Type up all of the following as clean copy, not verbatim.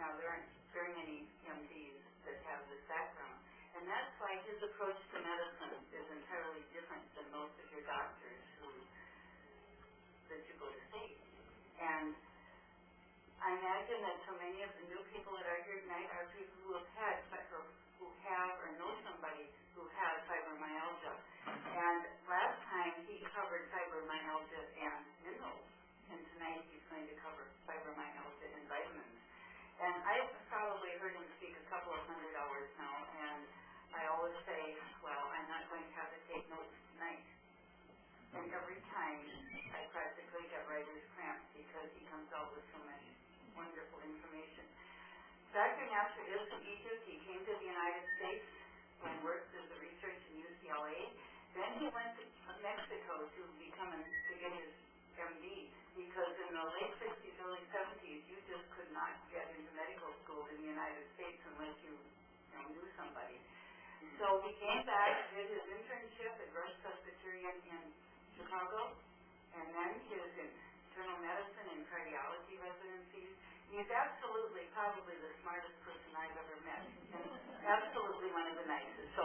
Now, there aren't very many MDs that have this background. And that's why his approach to medicine is entirely different than most of your doctors that you go to see. And I imagine that so many of the new people that are here tonight are people who have had, or who have or know somebody who has fibromyalgia. And last time he covered fibromyalgia and minerals, and tonight he's going to cover fibromyalgia and vitamins. And I've probably heard him speak a couple of hundred hours now, and I always say, well, I'm not going to have to take notes tonight. And every time I practically get writer's cramp because he comes out with so much wonderful information. Dr. Nasr is from Egypt. He came to the United States and worked as a researcher in UCLA. Then he went to Mexico to get his MD, because in the late 60s, early 70s, you just could not get into medical school in the United States unless you knew somebody. So he came back, did his internship at Rush Presbyterian in Chicago, and then his internal medicine and cardiology residencies. He's absolutely, probably the smartest person I've ever met, and absolutely one of the nicest. So,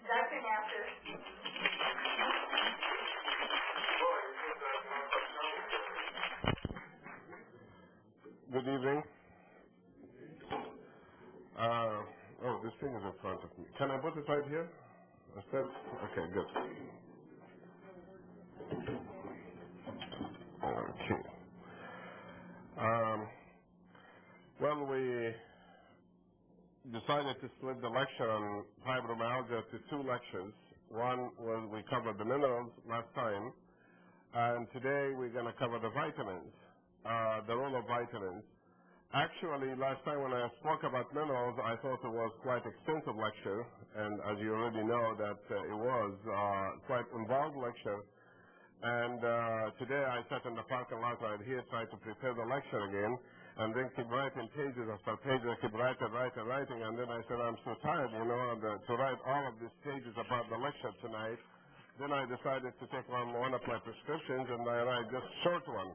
Dr. Nasr. Good evening. Oh, this thing is in front of me. Can I put it right here? Instead? Okay, good. Okay. Well, we decided to split the lecture on fibromyalgia to two lectures. One was we covered the minerals last time, and today we're going to cover the vitamins, the role of vitamins. Actually, last time when I spoke about minerals, I thought it was quite extensive lecture, and as you already know, that it was quite involved lecture. And today I sat in the parking lot right here, trying to prepare the lecture again, and then keep writing pages after pages. I keep writing, and then I said, I'm so tired, to write all of these pages about the lecture tonight. Then I decided to take on one of my prescriptions, and I write just a short one,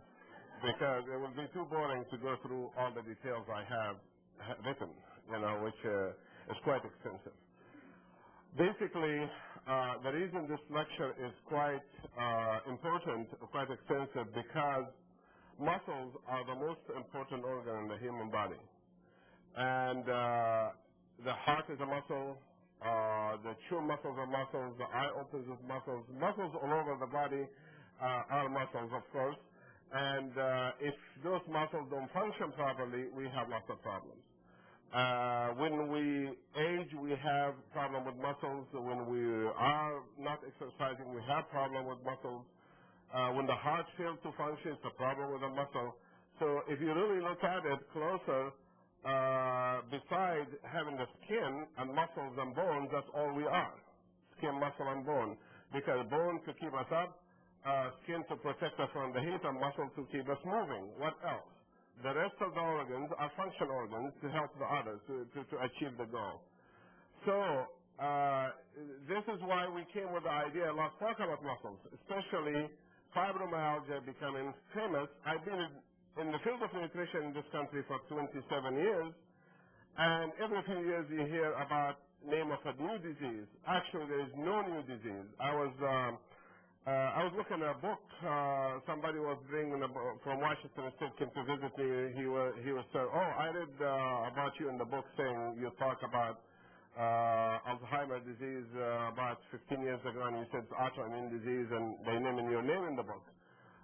because it would be too boring to go through all the details I have written, which is quite extensive. Basically, the reason this lecture is quite important, quite extensive, because muscles are the most important organ in the human body. And the heart is a muscle, the chew muscles are muscles, the eye opens is muscles. Muscles all over the body are muscles, of course. And if those muscles don't function properly, we have lots of problems. When we age, we have problem with muscles. When we are not exercising, we have problem with muscles. When the heart fails to function, it's a problem with the muscle. So if you really look at it closer, besides having the skin and muscles and bones, that's all we are. Skin, muscle, and bone. Because bone to keep us up, skin to protect us from the heat, and muscle to keep us moving. What else? The rest of the organs are function organs to help the others to achieve the goal. So this is why we came with the idea, let's talk about muscles, especially fibromyalgia becoming famous. I've been in the field of nutrition in this country for 27 years, and every few years you hear about name of a new disease. Actually, there is no new disease. I was looking at a book. Somebody was bringing a book from Washington State, came to visit me. He was saying, "Oh, I read about you in the book, saying you talk about Alzheimer's disease about 15 years ago, and you said it's autoimmune disease, and they named your name in the book."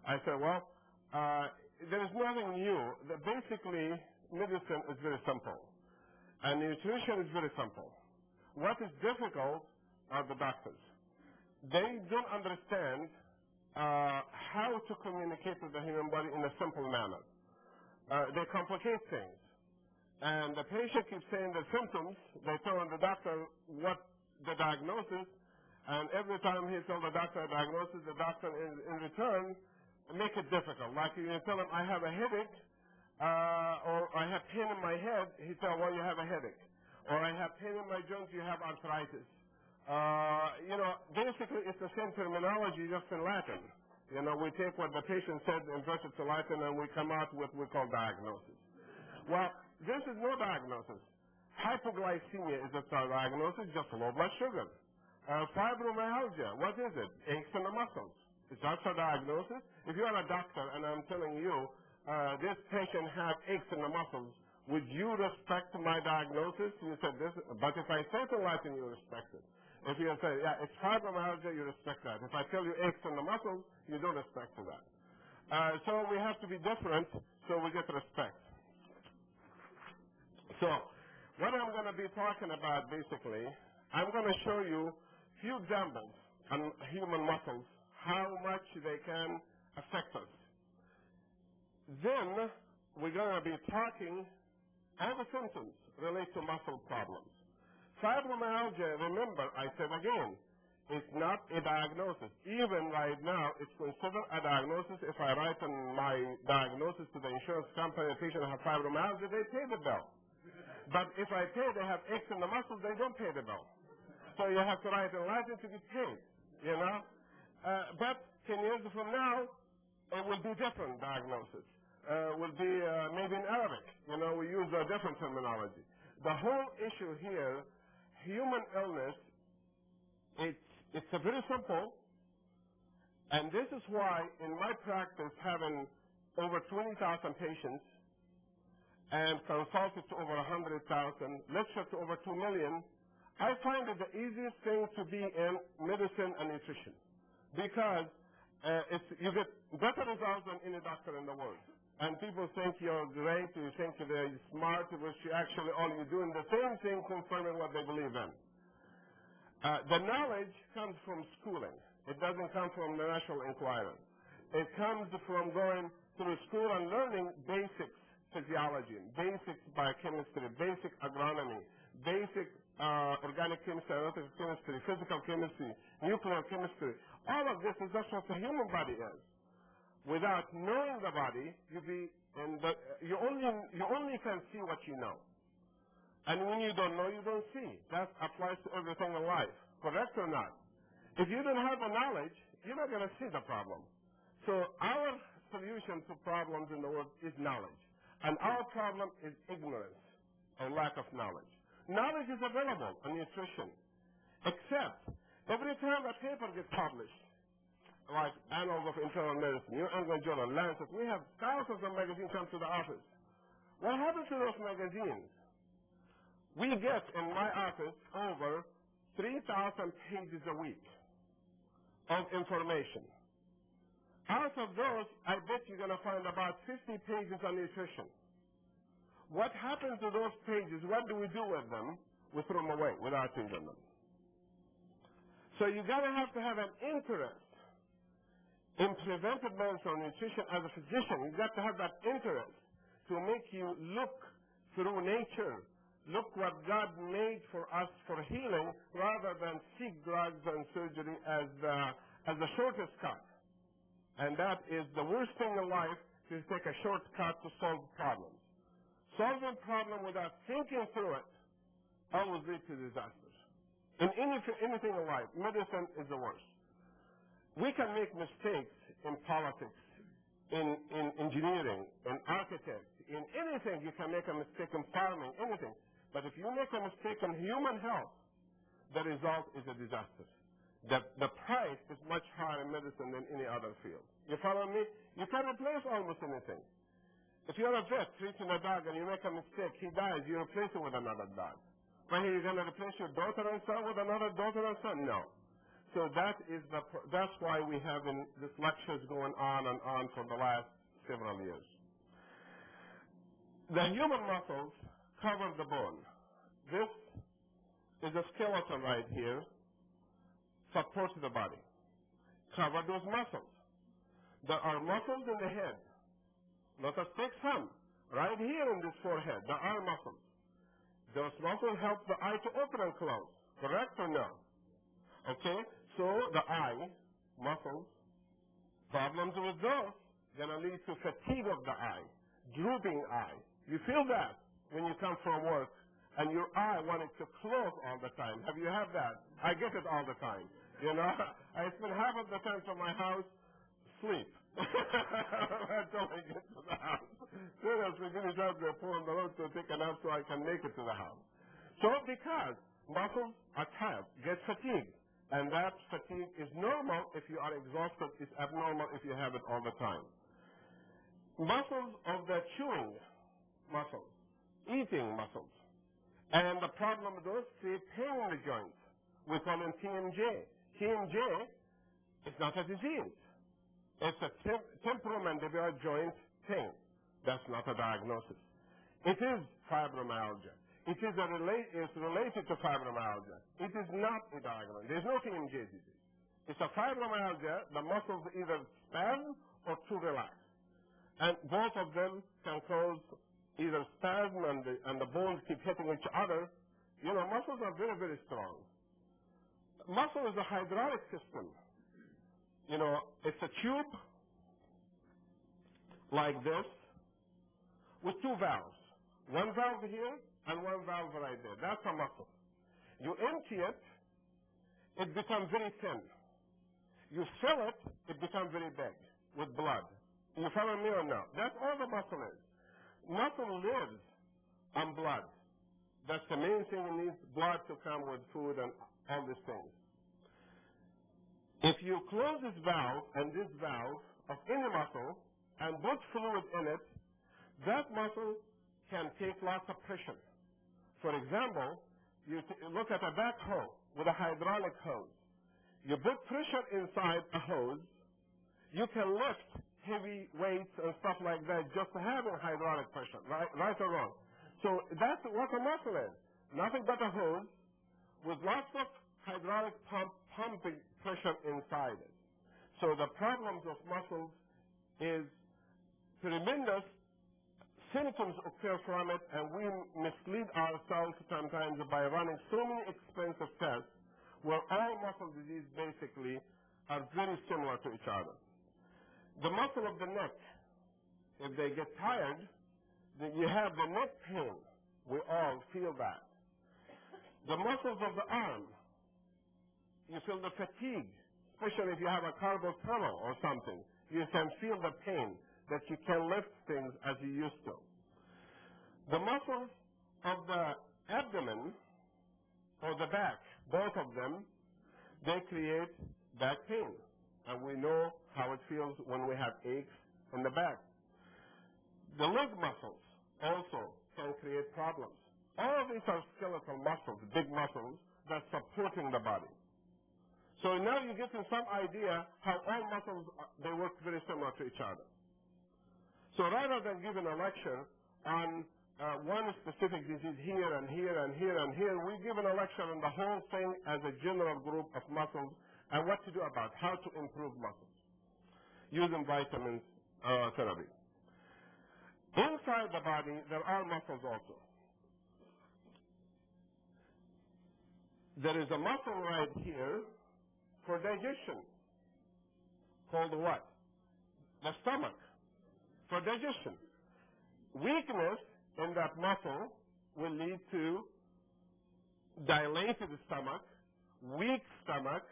I said, "Well, there is nothing new. Basically, medicine is very simple, and nutrition is very simple. What is difficult are the doctors. They don't understand how to communicate with the human body in a simple manner. They complicate things. And the patient keeps saying the symptoms. They tell the doctor what the diagnosis, and every time he tells the doctor a diagnosis, the doctor in return make it difficult. Like you tell him, I have a headache, or I have pain in my head, he tells, well, you have a headache. Or I have pain in my joints, you have arthritis. Basically it's the same terminology, just in Latin. We take what the patient said, invert it to Latin, and we come out with what we call diagnosis. Well, this is no diagnosis. Hypoglycemia is a diagnosis, just low blood sugar. Fibromyalgia, what is it? Aches in the muscles. Is that a diagnosis? If you are a doctor and I'm telling you this patient has aches in the muscles, would you respect my diagnosis? You said this, but if I say it in Latin, you respect it. If you say, yeah, it's fibromyalgia, you respect that. If I tell you aches in the muscles, you don't respect that. So we have to be different so we get respect. So what I'm going to be talking about, basically, I'm going to show you a few examples on human muscles, how much they can affect us. Then we're going to be talking all the symptoms relate to muscle problems. Fibromyalgia, remember, I said again, it's not a diagnosis. Even right now, it's considered a diagnosis. If I write in my diagnosis to the insurance company, the patient has fibromyalgia, they pay the bill. But if I say they have aches in the muscles, they don't pay the bill. So you have to write in Latin to get paid, you know. But 10 years from now, it will be different diagnosis. Will be maybe in Arabic. You know, we use a different terminology. The whole issue here, human illness, it's a very simple, and this is why in my practice, having over 20,000 patients and consulted to over 100,000, lectured to over 2 million, I find it the easiest thing to be in medicine and nutrition because you get better results than any doctor in the world. And people think you're great, you think they're smart, which you actually all you're doing the same thing, confirming what they believe in. The knowledge comes from schooling. It doesn't come from the national inquiry. It comes from going through school and learning basics physiology, basic biochemistry, basic agronomy, basic organic chemistry, analytical chemistry, physical chemistry, nuclear chemistry. All of this is just what the human body is. Without knowing the body, you only can see what you know. And when you don't know, you don't see. That applies to everything in life. Correct or not? If you don't have the knowledge, you're not going to see the problem. So our solution to problems in the world is knowledge. And our problem is ignorance or lack of knowledge. Knowledge is available in nutrition, except every time a paper gets published, like Annals of Internal Medicine, New England Journal, Lancet, we have thousands of magazines come to the office. What happens to those magazines? We get in my office over 3,000 pages a week of information. Out of those, I bet you're going to find about 50 pages on nutrition. What happens to those pages? What do we do with them? We throw them away without using them. So you're going to have an interest in preventive medicine or nutrition as a physician. You've got to have that interest to make you look through nature, look what God made for us for healing, rather than seek drugs and surgery as the shortest cut. And that is the worst thing in life, to take a shortcut to solve problems. Solving problem without thinking through it always leads to disasters. In anything in life, medicine is the worst. We can make mistakes in politics, in engineering, in architects, in anything. You can make a mistake in farming, anything. But if you make a mistake in human health, the result is a disaster. The price is much higher in medicine than any other field. You follow me? You can replace almost anything. If you're a vet treating a dog and you make a mistake, he dies, you replace him with another dog. But here you're going to replace your daughter and son with another daughter and son? No. So that's why we have these lectures going on and on for the last several years. The human muscles cover the bone. This is a skeleton right here, supports the body. Cover those muscles. There are muscles in the head. Let us take some. Right here in this forehead, there are muscles. Those muscles help the eye to open and close. Correct or no? Okay? So the eye, muscles, problems with those, going to lead to fatigue of the eye, drooping eye. You feel that when you come from work and your eye wanted to close all the time. Have you had that? I get it all the time. You know, I spend half of the time from my house sleep. Until I get to the house. Soon as we finish out the phone, the Lord will take a nap so I can make it to the house. So because muscles are tired, get fatigued, and that fatigue is normal if you are exhausted, it's abnormal if you have it all the time. Muscles of the chewing muscles, eating muscles, and the problem with those create pain in the joints. We call them TMJ. TMJ is not a disease. It's a temporomandibular joint pain. That's not a diagnosis. It is fibromyalgia. It's related to fibromyalgia. It is not a diagnosis. There's no TMJ disease. It's a fibromyalgia. The muscles either spasm or too relaxed. And both of them can cause either spasm and the bones keep hitting each other. You know, muscles are very, very strong. Muscle is a hydraulic system. You know, it's a tube like this with two valves. One valve here and one valve right there. That's a muscle. You empty it, it becomes very thin. You fill it, it becomes very big with blood. You follow me or no? That's all the muscle is. Muscle lives on blood. That's the main thing. It needs blood to come with food and all these things. If you close this valve and this valve of any muscle and put fluid in it, that muscle can take lots of pressure. For example, you look at a backhoe with a hydraulic hose. You put pressure inside a hose, you can lift heavy weights and stuff like that just having hydraulic pressure, right or wrong? So that's what a muscle is. Nothing but a hose with lots of hydraulic pumping pressure inside it. So the problems of muscles is tremendous symptoms occur from it, and we mislead ourselves sometimes by running so many expensive tests where all muscle disease basically are very similar to each other. The muscle of the neck, if they get tired, then you have the neck pain. We all feel that. The muscles of the arm, you feel the fatigue, especially if you have a carpal tunnel or something. You can feel the pain that you can lift things as you used to. The muscles of the abdomen or the back, both of them, they create back pain. And we know how it feels when we have aches in the back. The leg muscles also can create problems. All of these are skeletal muscles, big muscles, that's supporting the body. So now you're getting some idea how all muscles, they work very similar to each other. So rather than giving a lecture on one specific disease here and here and here and here, we give a lecture on the whole thing as a general group of muscles and what to do about how to improve muscles using vitamins therapy. Inside the body, there are muscles also. There is a muscle right here for digestion called what? The stomach. For digestion. Weakness in that muscle will lead to dilated stomach, weak stomach,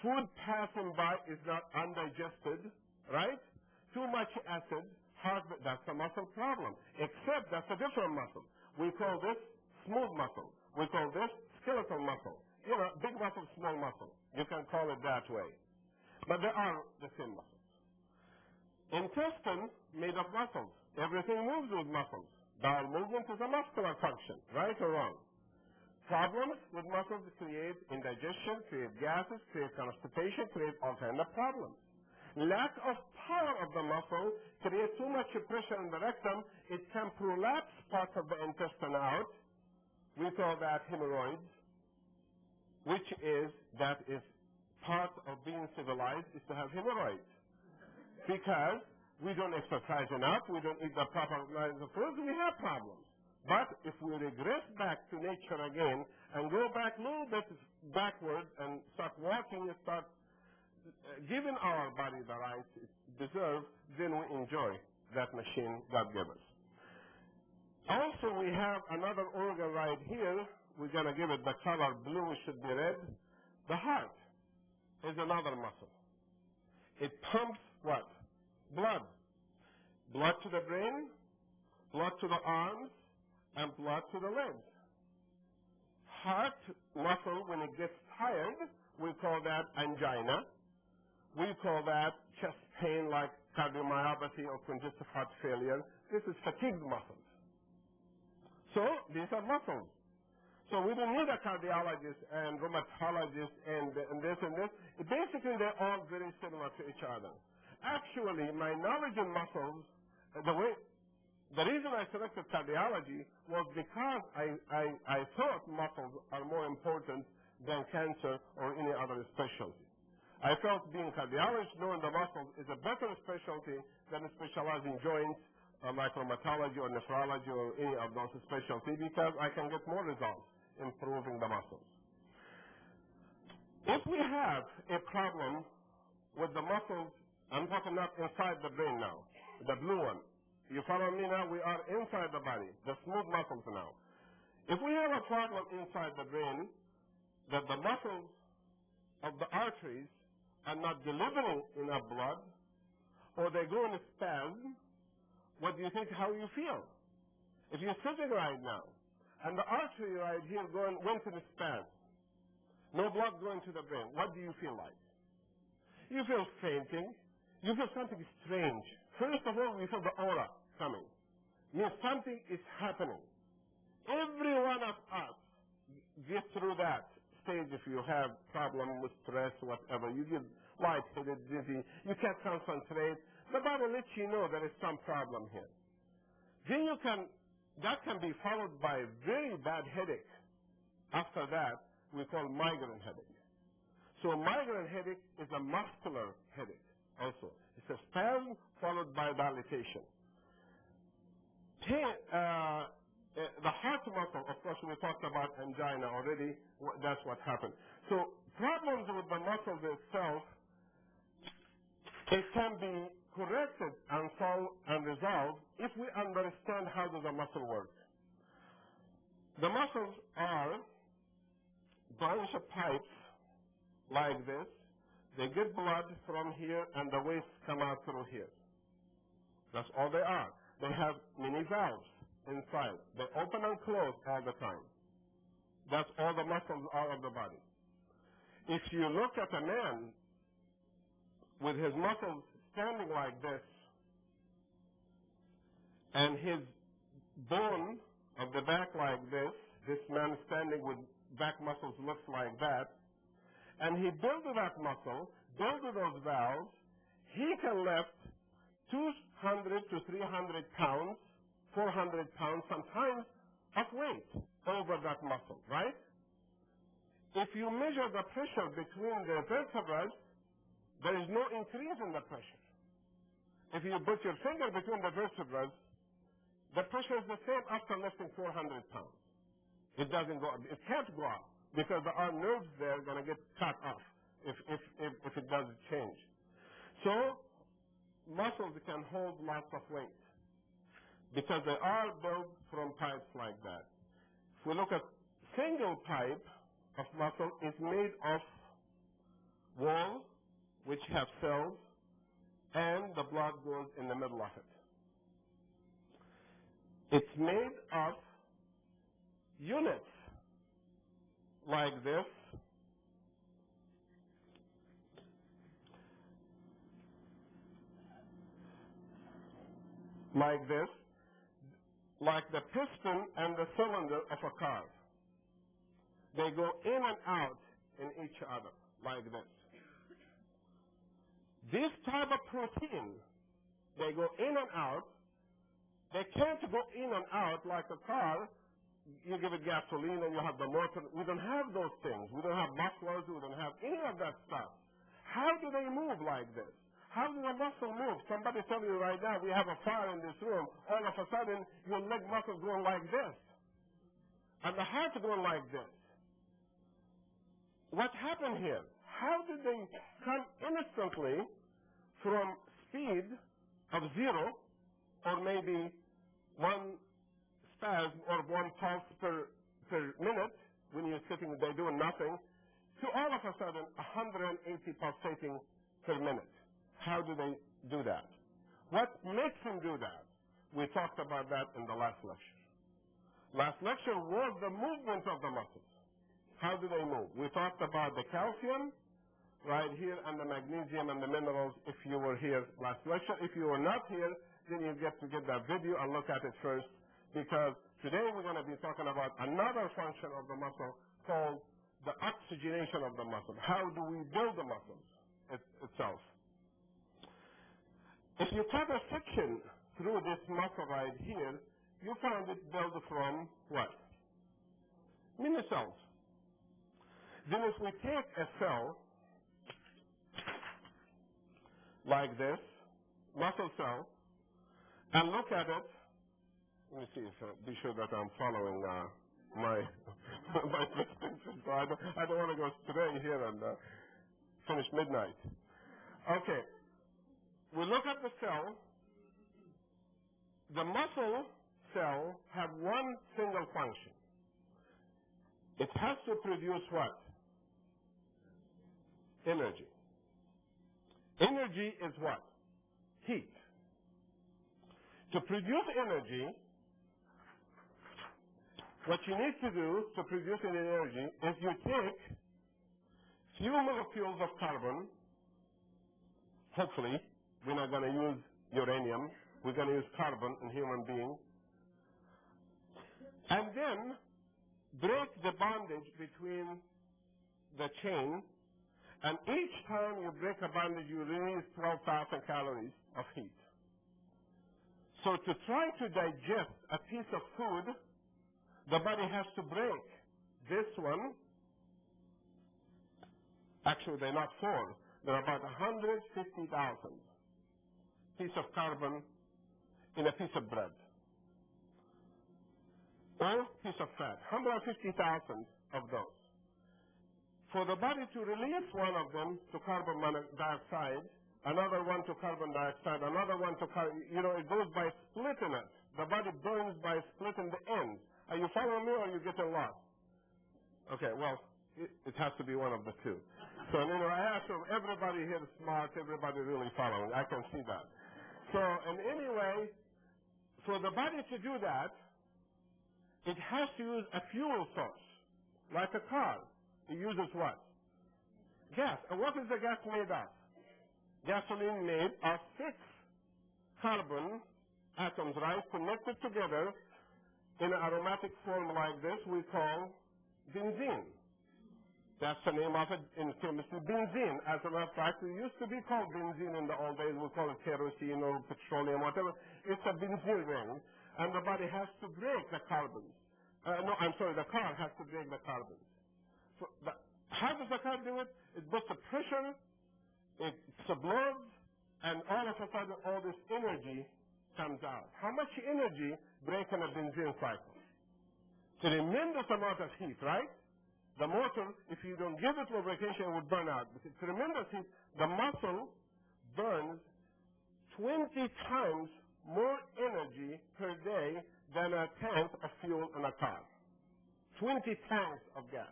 food passing by is not undigested, right? Too much acid, heartburn, that's a muscle problem. Except that's a different muscle. We call this smooth muscle. We call this skeletal muscle. You know, big muscle, small muscle. You can call it that way. But they are the same muscles. Intestine made of muscles. Everything moves with muscles. Bowel movement is a muscular function, right or wrong? Problems with muscles create indigestion, create gases, create constipation, create all kinds of problems. Lack of power of the muscle creates too much pressure in the rectum. It can prolapse parts of the intestine out. We call that hemorrhoids, which is part of being civilized is to have hemorrhoids. Because we don't exercise enough, we don't eat the proper kinds of foods, we have problems. But if we regress back to nature again and go back a little bit backward and start walking and start giving our body the rights it deserves, then we enjoy that machine God gave us. Also, we have another organ right here. We're going to give it the color blue, it should be red. The heart is another muscle. It pumps what? Blood. Blood to the brain, blood to the arms, and blood to the legs. Heart muscle, when it gets tired, we call that angina. We call that chest pain like cardiomyopathy or congestive heart failure. This is fatigued muscles. So these are muscles. So we don't need a cardiologist and rheumatologist and this and this. Basically, they're all very similar to each other. Actually, my knowledge in muscles, the reason I selected cardiology was because I thought muscles are more important than cancer or any other specialty. I felt being a cardiologist, knowing the muscles, is a better specialty than specializing joints like rheumatology or nephrology or any of those specialties, because I can get more results improving the muscles. If we have a problem with the muscles, I'm talking not inside the brain now, the blue one. You follow me now? We are inside the body, the smooth muscles now. If we have a problem inside the brain, that the muscles of the arteries are not delivering enough blood, or they go in a spasm, what do you think, how you feel? If you're sitting right now, and the artery right here went in a spasm, no blood going to the brain, what do you feel like? You feel fainting. You feel something strange. First of all, you feel the aura coming. Means something is happening. Every one of us gets through that stage if you have problem with stress, whatever. You get lightheaded, dizzy. You can't concentrate. The body lets you know there is some problem here. Then that can be followed by a very bad headache. After that, we call migraine headache. So migraine headache is a muscular headache also. It's a spasm followed by dilatation. The heart muscle, of course, we talked about angina already. That's what happened. So problems with the muscle itself, it can be corrected and solved and resolved if we understand how does the muscle work. The muscles are a bunch of pipes like this. They get blood from here, and the waste come out through here. That's all they are. They have many valves inside. They open and close all the time. That's all the muscles are of the body. If you look at a man with his muscles standing like this, and his bone of the back like this man standing with back muscles looks like that, and he builds that muscle, builds those valves, he can lift 200 to 300 pounds, 400 pounds sometimes of weight over that muscle, right? If you measure the pressure between the vertebrae, there is no increase in the pressure. If you put your finger between the vertebrae, the pressure is the same after lifting 400 pounds. It doesn't go up. It can't go up because there are nerves there going to get cut off if it doesn't change. So muscles can hold lots of weight because they are built from pipes like that. If we look at single pipe of muscle, it's made of wall, which have cells, and the blood goes in the middle of it. It's made of units like this, like the piston and the cylinder of a car. They go in and out in each other like this. This type of protein, they go in and out. They can't go in and out like a car. You give it gasoline and you have the motor. We don't have those things. We don't have mufflers. We don't have any of that stuff. How do they move like this? How does a muscle move? Somebody tell you right now, we have a fire in this room. All of a sudden, your leg muscles going like this. And the heart going like this. What happened here? How did they come instantly from speed of 0 or maybe 1 spasm or 1 pulse per minute when you're sitting there doing nothing, to all of a sudden 180 pulsating per minute? How do they do that? What makes him do that? We talked about that in the last lecture. Last lecture was the movement of the muscles. How do they move? We talked about the calcium right here and the magnesium and the minerals if you were here last lecture. If you were not here, then you get to get that video and look at it first, because today we're going to be talking about another function of the muscle called the oxygenation of the muscle. How do we build the muscles itself? If you cut a section through this muscle right here, you find it built from what? Mini cells. Then if we take a cell like this, muscle cell, and look at it, let me see if be sure that I'm following my my prescription. So I don't want to go today here and finish midnight. Okay, we look at the cell. The muscle cell have one single function. It has to produce what? Energy. Energy is what? Heat. To produce energy, what you need to do to produce energy is you take few molecules of carbon. Hopefully, we're not going to use uranium. We're going to use carbon in human beings. And then break the bondage between the chain. And each time you break a bondage, you release 12,000 calories of heat. So to try to digest a piece of food, the body has to break this one. Actually, they're not four. There are about 150,000 pieces of carbon in a piece of bread or piece of fat. 150,000 of those. For the body to release one of them to carbon dioxide, another one to carbon dioxide, another one to it goes by splitting it. The body burns by splitting the ends. Are you following me, or are you getting lost? Okay, well, it has to be one of the two. So, I assume everybody here is smart, everybody really following. I can see that. So, and anyway, for the body to do that, it has to use a fuel source, like a car. It uses what? Gas. And what is the gas made of? Gasoline made of 6 carbon atoms, right, connected together in an aromatic form like this we call benzene. That's the name of it in chemistry, benzene. As a matter of fact, it used to be called benzene in the old days. We call it kerosene or petroleum, whatever. It's a benzene ring, and the body has to break the carbons. The car has to break the carbons. So how does the car do it? It puts the pressure, it subloads, and all of a sudden all this energy comes out. How much energy breaking a benzene cycle? Tremendous amount of heat, right? The motor, if you don't give it lubrication, it will burn out. But it's tremendous heat. The muscle burns 20 times more energy per day than a tank of fuel in a car. 20 tanks of gas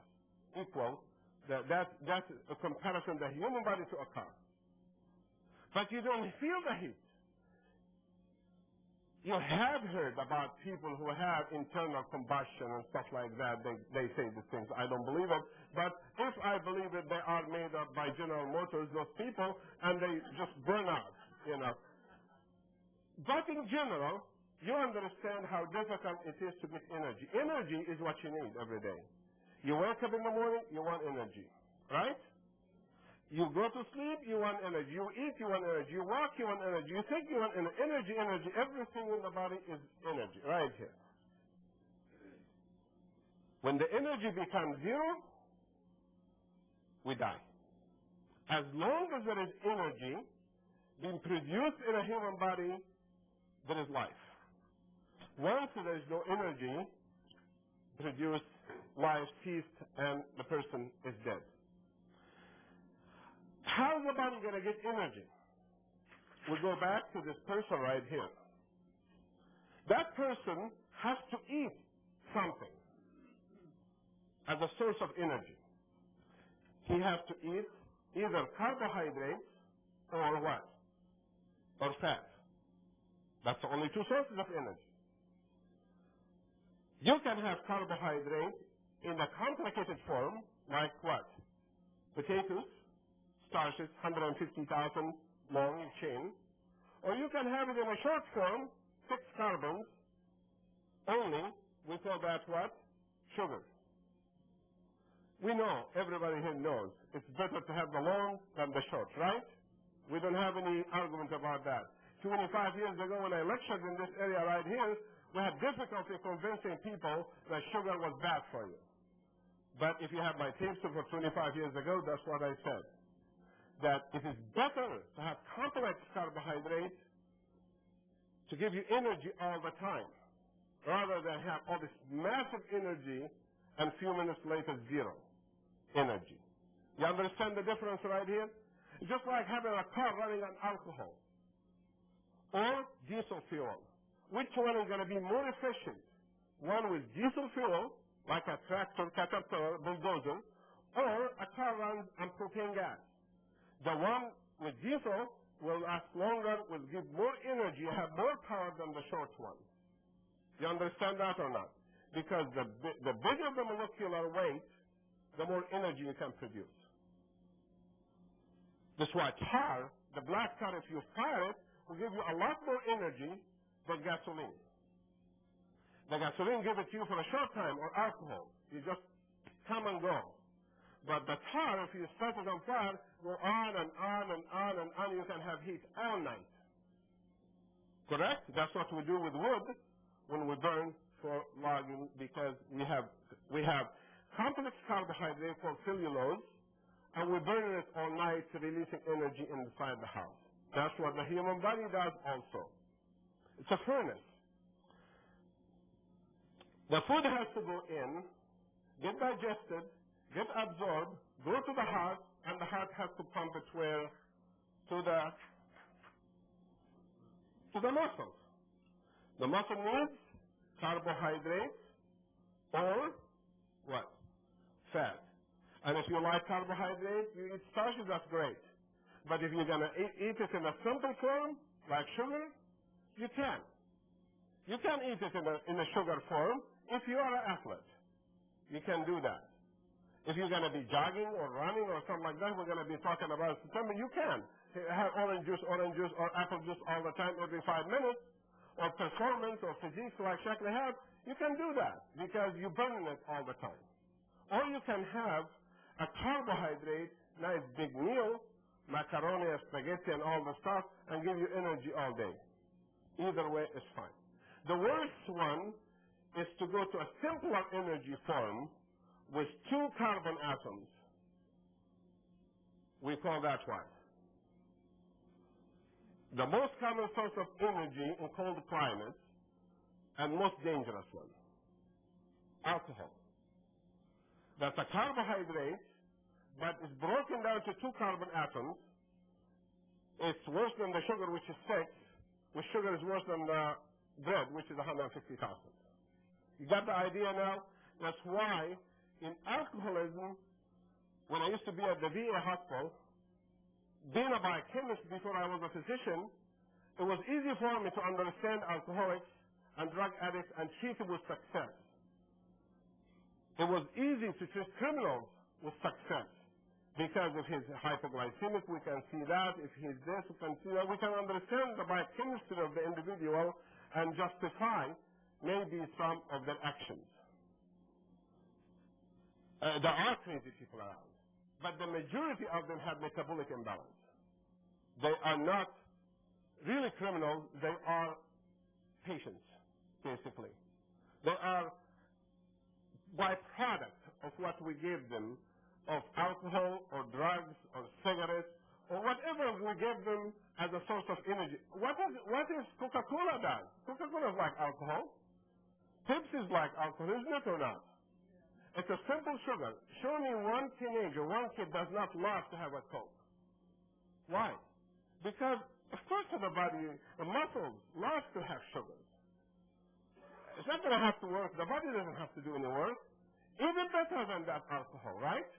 equal. That's a comparison of the human body to a car. But you don't feel the heat. You have heard about people who have internal combustion and stuff like that. They say these things. I don't believe it. But if I believe it, they are made up by General Motors, those people, and they just burn out, But in general, you understand how difficult it is to get energy. Energy is what you need every day. You wake up in the morning, you want energy, right? You go to sleep, you want energy. You eat, you want energy. You walk, you want energy. You think, you want energy. Everything in the body is energy, right here. When the energy becomes zero, we die. As long as there is energy being produced in a human body, there is life. Once there is no energy produced, life ceased, and the person is dead. How is the body going to get energy? We go back to this person right here. That person has to eat something as a source of energy. He has to eat either carbohydrates or what? Or fat. That's the only two sources of energy. You can have carbohydrate in a complicated form, like what? Potatoes, starches, 150,000 long chain. Or you can have it in a short form, 6 carbons only. We call that what? Sugar. We know, everybody here knows, it's better to have the long than the short, right? We don't have any argument about that. 25 years ago when I lectured in this area right here, we had difficulty convincing people that sugar was bad for you. But if you have my tapes for 25 years ago, that's what I said. That it is better to have complex carbohydrates to give you energy all the time, rather than have all this massive energy and few minutes later zero energy. You understand the difference right here? It's just like having a car running on alcohol or diesel fuel. Which one is going to be more efficient? One with diesel fuel, like a tractor, caterpillar, bulldozer, or a car runs on propane gas. The one with diesel will last longer, will give more energy, have more power than the short one. You understand that or not? Because the bigger the molecular weight, the more energy you can produce. That's why tar, the black tar, if you fire it, will give you a lot more energy than gasoline. The gasoline gives it to you for a short time, or alcohol. You just come and go. But the tar, if you set it on fire, go on and on and on and on, you can have heat all night. Correct? That's what we do with wood when we burn for logging, because we have complex carbohydrate called cellulose, and we burn it all night, releasing energy inside the house. That's what the human body does also. It's a furnace. The food has to go in, get digested, get absorbed, go to the heart, and the heart has to pump it where? To the muscles. The muscle needs carbohydrates or what? Fat. And if you like carbohydrates, you eat starches, that's great. But if you're going to eat it in a simple form, like sugar, you can. You can eat it in a sugar form if you are an athlete. You can do that. If you're going to be jogging or running or something like that, we're going to be talking about September, you can. Have orange juice, or apple juice all the time, every 5 minutes, or performance or physique like Shakli has, you can do that because you're burning it all the time. Or you can have a carbohydrate, nice big meal, macaroni, spaghetti, and all the stuff, and give you energy all day. Either way is fine. The worst one is to go to a simpler energy form with 2 carbon atoms. We call that what? The most common source of energy in cold climates and most dangerous one. Alcohol. That's a carbohydrate, but it's broken down to 2 carbon atoms. It's worse than the sugar, which is 6, which sugar is worse than the bread, which is 150,000. You got the idea now? That's why in alcoholism, when I used to be at the VA hospital, being a biochemist before I was a physician, it was easy for me to understand alcoholics and drug addicts and treat them with success. It was easy to treat criminals with success. Because if he's hypoglycemic, we can see that. If he's this, we can see that. We can understand the biochemistry of the individual and justify maybe some of their actions. There are crazy people around, but the majority of them have metabolic imbalance. They are not really criminals. They are patients, basically. They are byproduct of what we give them, of alcohol or drugs or cigarettes or whatever we give them as a source of energy. What is Coca-Cola does? Coca-Cola is like alcohol. Pepsi is like alcohol, isn't it or not? It's a simple sugar. Show me one teenager, one kid does not love to have a Coke. Why? Because, of course, the body, the muscles love to have sugars. It's not going to have to work. The body doesn't have to do any work. Even better than that alcohol, right?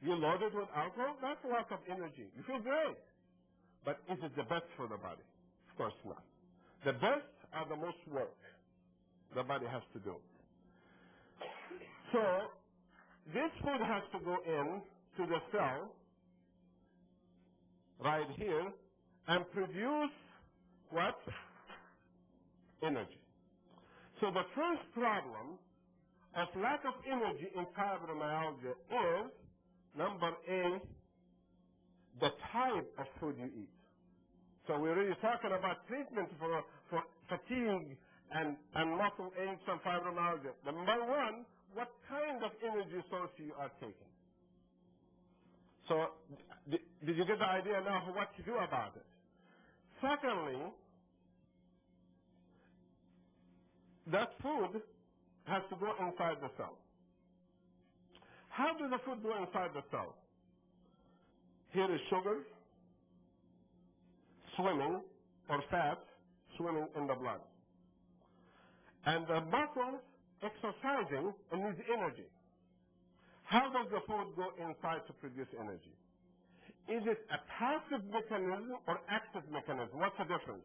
You load it with alcohol, that's a lot of energy. You feel great. But is it the best for the body? Of course not. The best are the most work the body has to do. So this food has to go in to the cell right here and produce what? Energy. So the first problem of lack of energy in fibromyalgia is, number A, the type of food you eat. So we're really talking about treatment for fatigue and muscle aches and fibromyalgia. Number one, what kind of energy source you are taking. So did you get the idea now of what to do about it? Secondly, that food has to go inside the cell. How does the food go inside the cell? Here is sugar swimming, or fat swimming in the blood. And the muscles exercising and needs energy. How does the food go inside to produce energy? Is it a passive mechanism or active mechanism? What's the difference?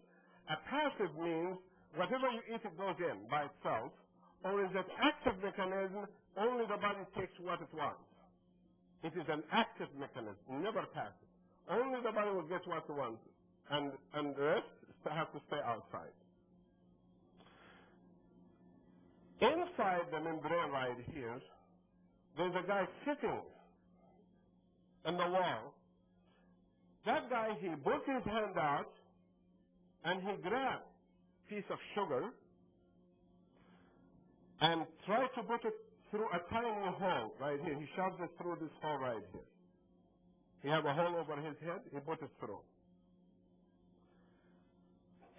A passive means whatever you eat, it goes in by itself. Or is it active mechanism, only the body takes what it wants? It is an active mechanism, never passive. Only the body will get what it wants, and the rest has to stay outside. Inside the membrane right here, there's a guy sitting on the wall. That guy, he puts his hand out, and he grabs a piece of sugar and tries to put it through a tiny hole right here. He shoves it through this hole right here. He has a hole over his head, he puts it through.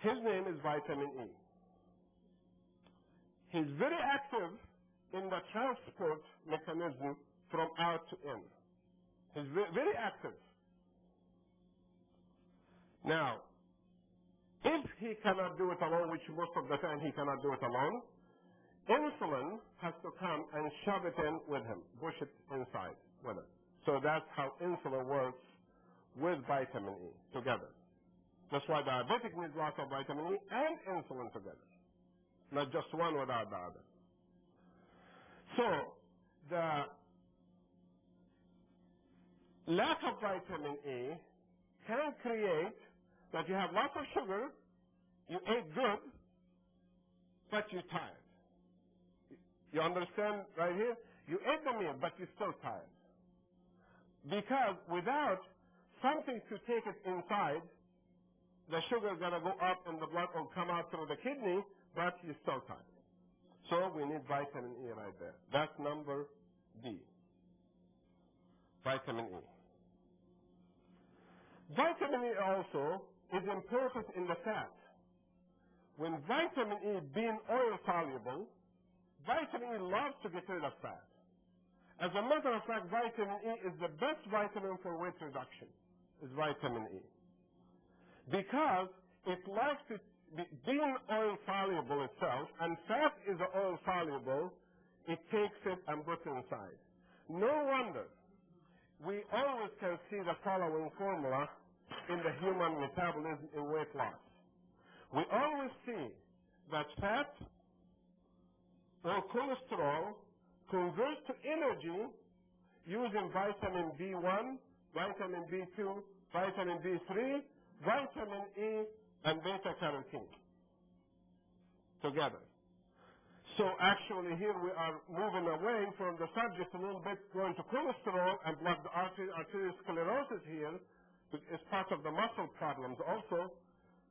His name is vitamin E. He's very active in the transport mechanism from out to in. He's very active. Now, if he cannot do it alone, which most of the time he cannot do it alone, insulin has to come and shove it in with him, push it inside with him. So that's how insulin works with vitamin E together. That's why diabetic needs lots of vitamin E and insulin together, not just one without the other. So the lack of vitamin E can create that you have lots of sugar, you ate good, but you're tired. You understand right here? You ate the meal, but you're still tired. Because without something to take it inside, the sugar is going to go up in the blood or come out through the kidney, but you're still tired. So we need vitamin E right there. That's number D. Vitamin E. Vitamin E also is important in the fat. When vitamin E being oil soluble, vitamin E loves to get rid of fat. As a matter of fact, vitamin E is the best vitamin for weight reduction, is vitamin E. Because it likes to, being oil soluble itself, and fat is oil soluble, it takes it and puts it inside. No wonder we always can see the following formula in the human metabolism in weight loss. We always see that fat or cholesterol converts to energy using vitamin B1, vitamin B2, vitamin B3, vitamin E, and beta-carotene together. So actually here we are moving away from the subject a little bit, going to cholesterol and blood arteriosclerosis here, which is part of the muscle problems also,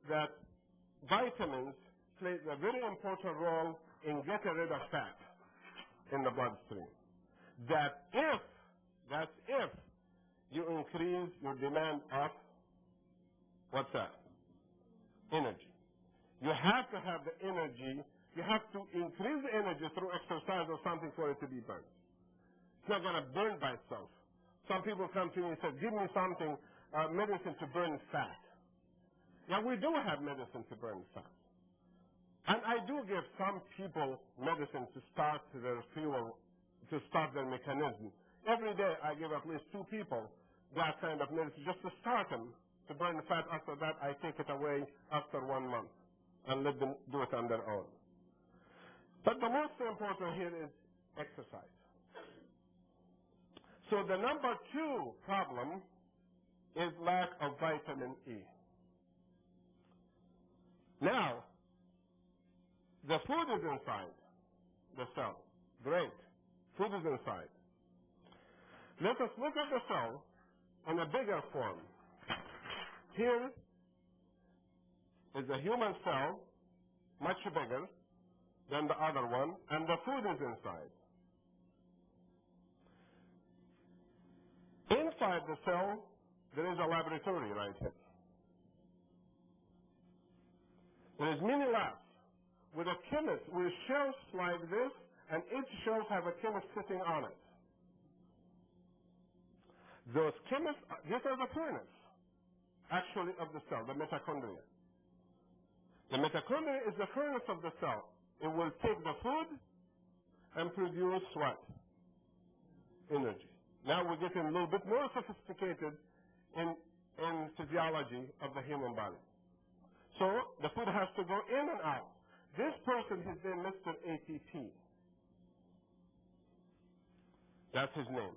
that vitamins play a very important role in getting rid of fat in the bloodstream. That's if you increase your demand of, what's that? Energy. You have to have the energy. You have to increase the energy through exercise or something for it to be burned. It's not going to burn by itself. Some people come to me and say, give me something, medicine to burn fat. Yeah, we do have medicine to burn fat. And I do give some people medicine to start their fuel, to start their mechanism. Every day I give at least 2 people that kind of medicine just to start them to burn the fat. After that, I take it away after 1 month. and let them do it on their own. But the most important here is exercise. So the number 2 problem is lack of vitamin E. Now, the food is inside the cell. Great. Food is inside. Let us look at the cell in a bigger form. Here is a human cell, much bigger than the other one, and the food is inside. Inside the cell, there is a laboratory right here. There is many labs with a chemist, with shelves like this, and each shelf have a chemist sitting on it. Those chemists, these are the furnace, actually, of the cell, the mitochondria. The mitochondria is the furnace of the cell. It will take the food and produce what? Energy. Now we're getting a little bit more sophisticated in physiology of the human body. So the food has to go in and out. This person, his name Mr. ATP. That's his name.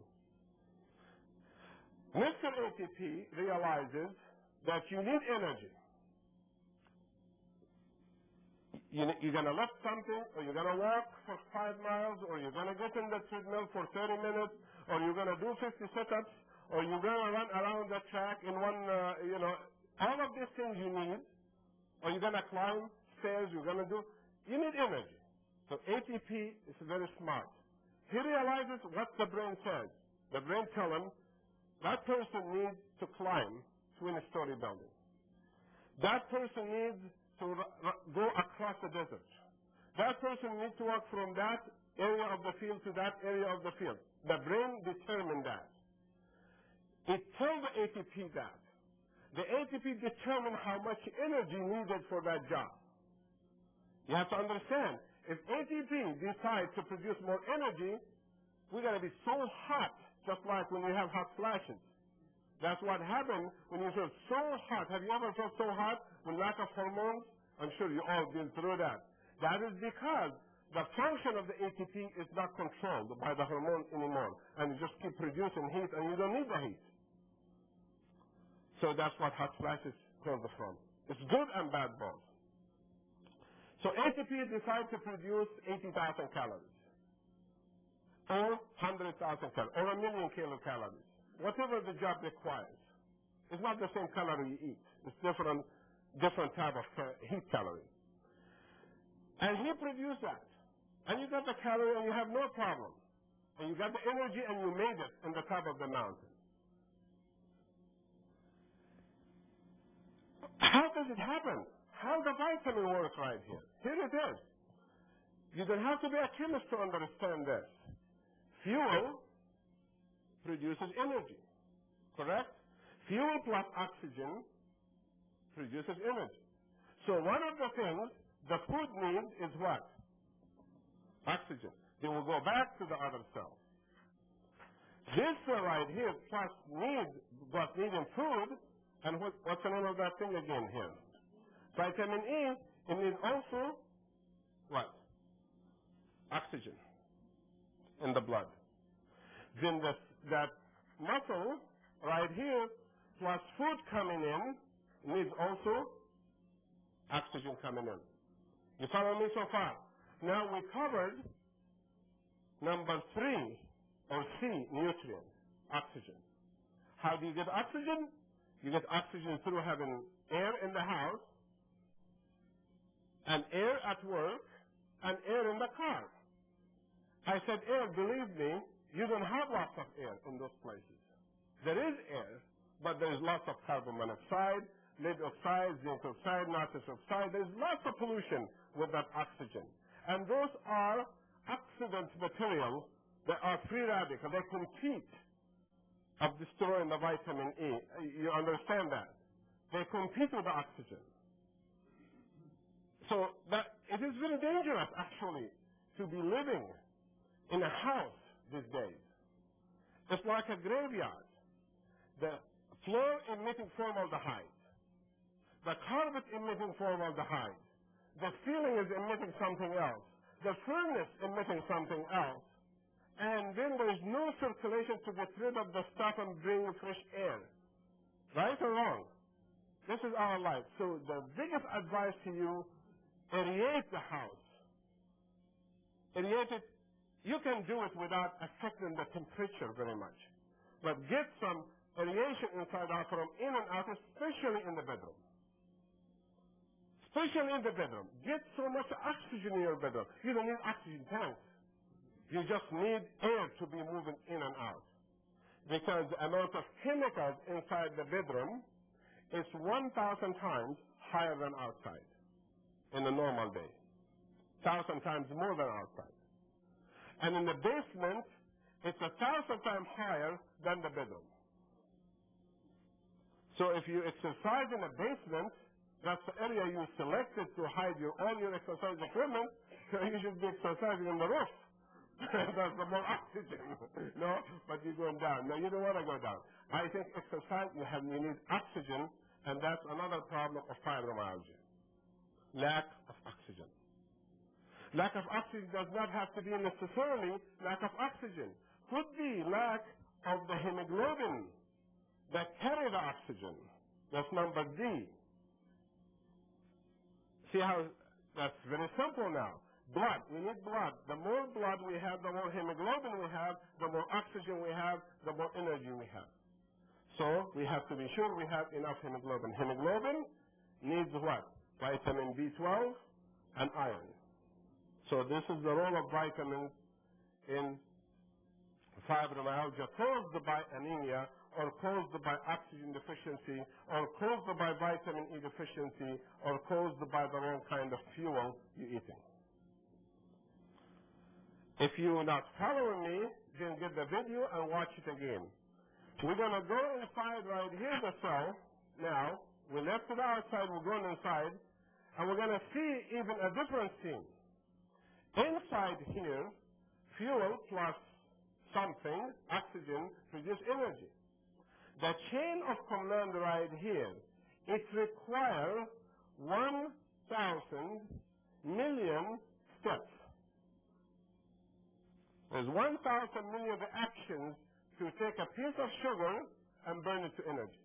Mr. ATP realizes that you need energy. You're going to lift something, or you're going to walk for 5 miles, or you're going to get in the treadmill for 30 minutes, or you're going to do 50 sit-ups, or you're going to run around the track in one, all of these things you need, or you're going to climb stairs, you need energy. So ATP is very smart. He realizes what the brain says. The brain tells him that person needs to climb 20-story building. That person needs to go across the desert. That person needs to walk from that area of the field to that area of the field. The brain determined that. It tells the ATP that. The ATP determines how much energy needed for that job. You have to understand, if ATP decides to produce more energy, we're going to be so hot, just like when you have hot flashes. That's what happens when you feel so hot. Have you ever felt so hot with lack of hormones? I'm sure you all been through that. That is because the function of the ATP is not controlled by the hormone anymore. And you just keep producing heat, and you don't need the heat. So that's what hot flashes come from. It's good and bad both. So ATP decides to produce 80,000 calories. Or 100,000 calories. Or 1,000,000 kilocalories. Whatever the job requires. It's not the same calorie you eat. It's different type of heat calorie. And he produced that. And you got the calorie and you have no problem. And you got the energy and you made it in the top of the mountain. How does it happen? How the vitamin works right here? Here it is. You don't have to be a chemist to understand this. Fuel produces energy, correct? Fuel plus oxygen produces energy. So one of the things the food needs is what? Oxygen. They will go back to the other cell. This cell right here plus what's needing food, and what's the name of that thing again here? Vitamin E, it needs also what? Oxygen in the blood. Then that muscle right here plus food coming in needs also oxygen coming in. You follow me so far? Now we covered number 3 or C nutrient, oxygen. How do you get oxygen? You get oxygen through having air in the house, and air at work, and air in the car. I said air, believe me, you don't have lots of air in those places. There is air, but there is lots of carbon monoxide, lead oxide, zinc oxide, nitrous oxide. There's lots of pollution with that oxygen. And those are oxidant material that are free radical. They compete of destroying the vitamin E. You understand that? They compete with the oxygen. So that it is very dangerous, actually, to be living in a house these days. It's like a graveyard. The floor emitting formaldehyde. The carpet emitting formaldehyde. the feeling is emitting something else. The furnace emitting something else. And then there's no circulation to get rid of the stuff and bring fresh air. Right or wrong? This is our life. So the biggest advice to you, aerate the house. Aerate it. You can do it without affecting the temperature very much. But get some aeration inside out from in and out, especially in the bedroom. Especially in the bedroom. Get so much oxygen in your bedroom. You don't need oxygen tanks. You just need air to be moving in and out. Because the amount of chemicals inside the bedroom is 1,000 times higher than outside in a normal day. 1,000 times more than outside. And in the basement, it's 1,000 times higher than the bedroom. So if you exercise in a basement, that's the area you selected to hide all your exercise equipment, so you should be exercising on the roof. That's the more oxygen. No, but you're going down. No, you don't want to go down. I think exercise, you need oxygen, and that's another problem of fibromyalgia. Lack of oxygen. Lack of oxygen does not have to be necessarily lack of oxygen. Could be lack of the hemoglobin that carry the oxygen. That's number D. See how that's very simple now. Blood. We need blood. The more blood we have, the more hemoglobin we have, the more oxygen we have, the more energy we have. So we have to be sure we have enough hemoglobin. Hemoglobin needs what? Vitamin B12 and iron. So this is the role of vitamins in fibromyalgia caused by anemia or caused by oxygen deficiency or caused by vitamin E deficiency or caused by the wrong kind of fuel you're eating. If you're not following me, then get the video and watch it again. We're going to go inside right here, the cell. Now, we left it outside, we're going inside, and we're going to see even a different scene. Inside here, fuel plus something, oxygen, produce energy. The chain of command right here, it requires 1,000 million steps. There's 1,000 million actions to take a piece of sugar and burn it to energy.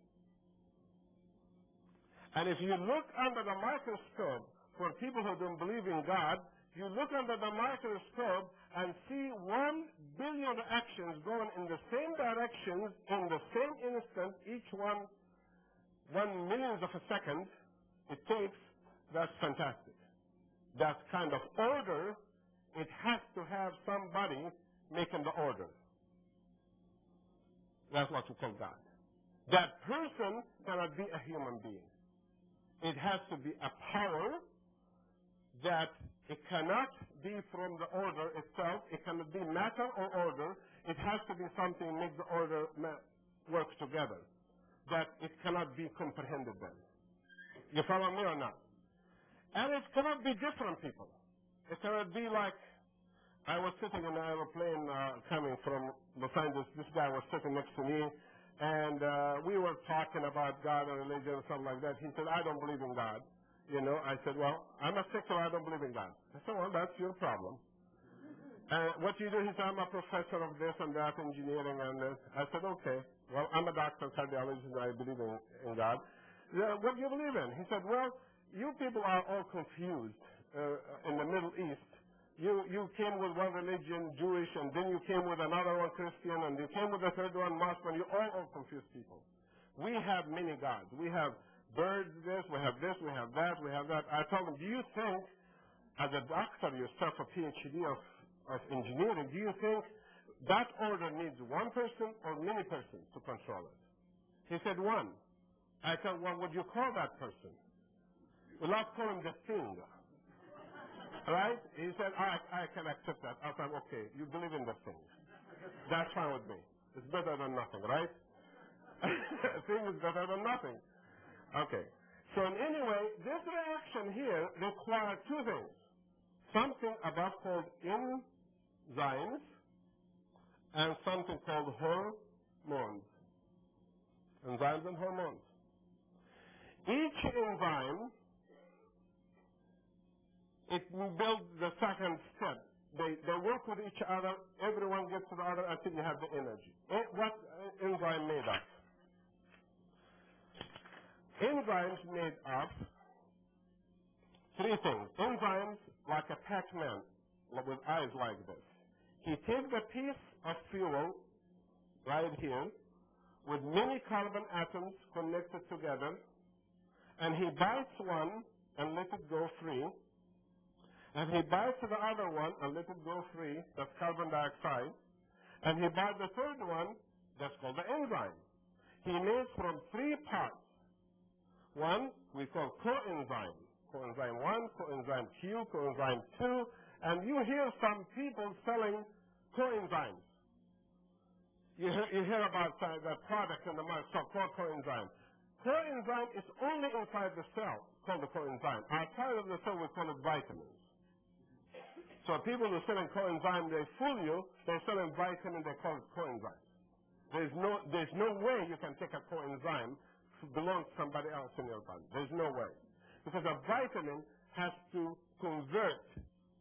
And if you look under the microscope, for people who don't believe in God, you look under the microscope and see 1 billion actions going in the same directions in the same instant, each one 1 millionth of a second it takes. That's fantastic. That kind of order, it has to have somebody making the order. That's what we call God. That person cannot be a human being. It has to be a power that it cannot be from the order itself. It cannot be matter or order. It has to be something make the order work together. That it cannot be comprehended then. You follow me or not? And it cannot be different people. It cannot be like, I was sitting in an aeroplane coming from Los Angeles. This guy was sitting next to me, and we were talking about God and religion and something like that. He said, I don't believe in God. You know, I said, well, I'm a secular, I don't believe in God. I said, well, that's your problem. What do you do? He said, I'm a professor of this and that, engineering and this. I said, okay, well, I'm a doctor, cardiologist, and I believe in God. What do you believe in? He said, well, you people are all confused in the Middle East. You came with one religion, Jewish, and then you came with another one, Christian, and you came with the third one, Muslim. You're all confused people. We have many gods. We have birds this, we have that, we have that. I told him, do you think, as a doctor yourself, a PhD of engineering, do you think that order needs one person or many persons to control it? He said, one. I said, well, what would you call that person? We'll not call him the thing. Right? He said, I can accept that. I said, okay, you believe in the thing. That's fine with me. It's better than nothing, right? Thing is better than nothing. Okay. So in any way, this reaction here requires two things. Something above called enzymes and something called hormones. Enzymes and hormones. Each enzyme it builds the second step. They work with each other. Everyone gets to the other until you have the energy. What enzyme made of? Enzymes made of three things. Enzymes like a Pac-Man with eyes like this. He takes a piece of fuel right here with many carbon atoms connected together, and he bites one and lets it go free. And he bites the other one and lets it go free, that's carbon dioxide. And he bites the third one, that's called the enzyme. He makes from three parts. One we call coenzyme. Coenzyme 1, coenzyme Q, coenzyme 2. And you hear some people selling coenzymes. You hear about the product in the market called coenzyme. Coenzyme is only inside the cell, called the coenzyme. Outside of the cell, we call it vitamins. So people who are selling coenzyme, they fool you. They're selling vitamin, they call it coenzyme. There's no way you can take a coenzyme belongs to somebody else in your body. There's no way. Because a vitamin has to convert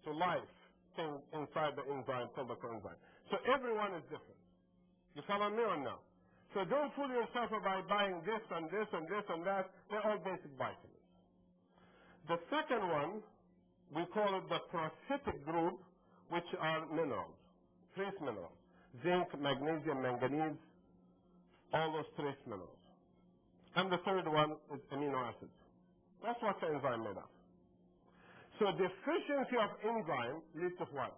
to life thing inside the enzyme called the coenzyme. So everyone is different. You follow me or no? So don't fool yourself by buying this and this and this and that. They're all basic vitamins. The second one, we call it the parasitic group, which are minerals, trace minerals. Zinc, magnesium, manganese, all those trace minerals. And the third one is amino acids. That's what the enzyme made of. So deficiency of enzyme leads to what?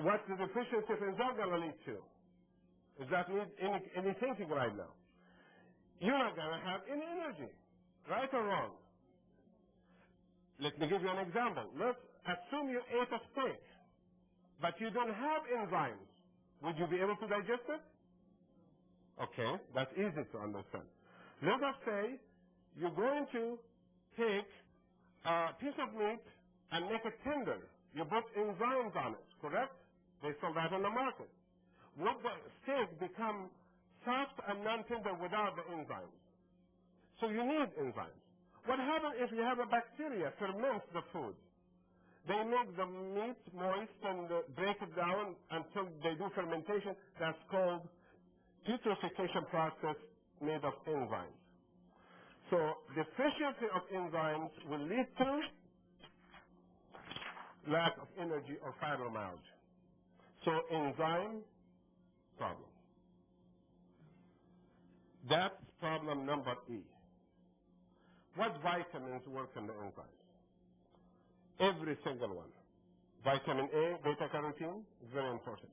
What's the deficiency of enzyme going to lead to? Does that need any thinking right now? You're not going to have any energy, right or wrong? Let me give you an example. Let's assume you ate a steak, but you don't have enzymes. Would you be able to digest it? Okay, that's easy to understand. Let us say you're going to take a piece of meat and make it tender. You put enzymes on it, correct? They sell that on the market. Would the steak become soft and non-tender without the enzymes? So you need enzymes. What happens if you have a bacteria ferments the food? They make the meat moist and break it down until they do fermentation. That's called putrefaction process made of enzymes. So deficiency of enzymes will lead to lack of energy or fibromyalgia. So enzyme problem. That's problem number E. What vitamins work in the enzymes? Every single one. Vitamin A, beta-carotene, very important.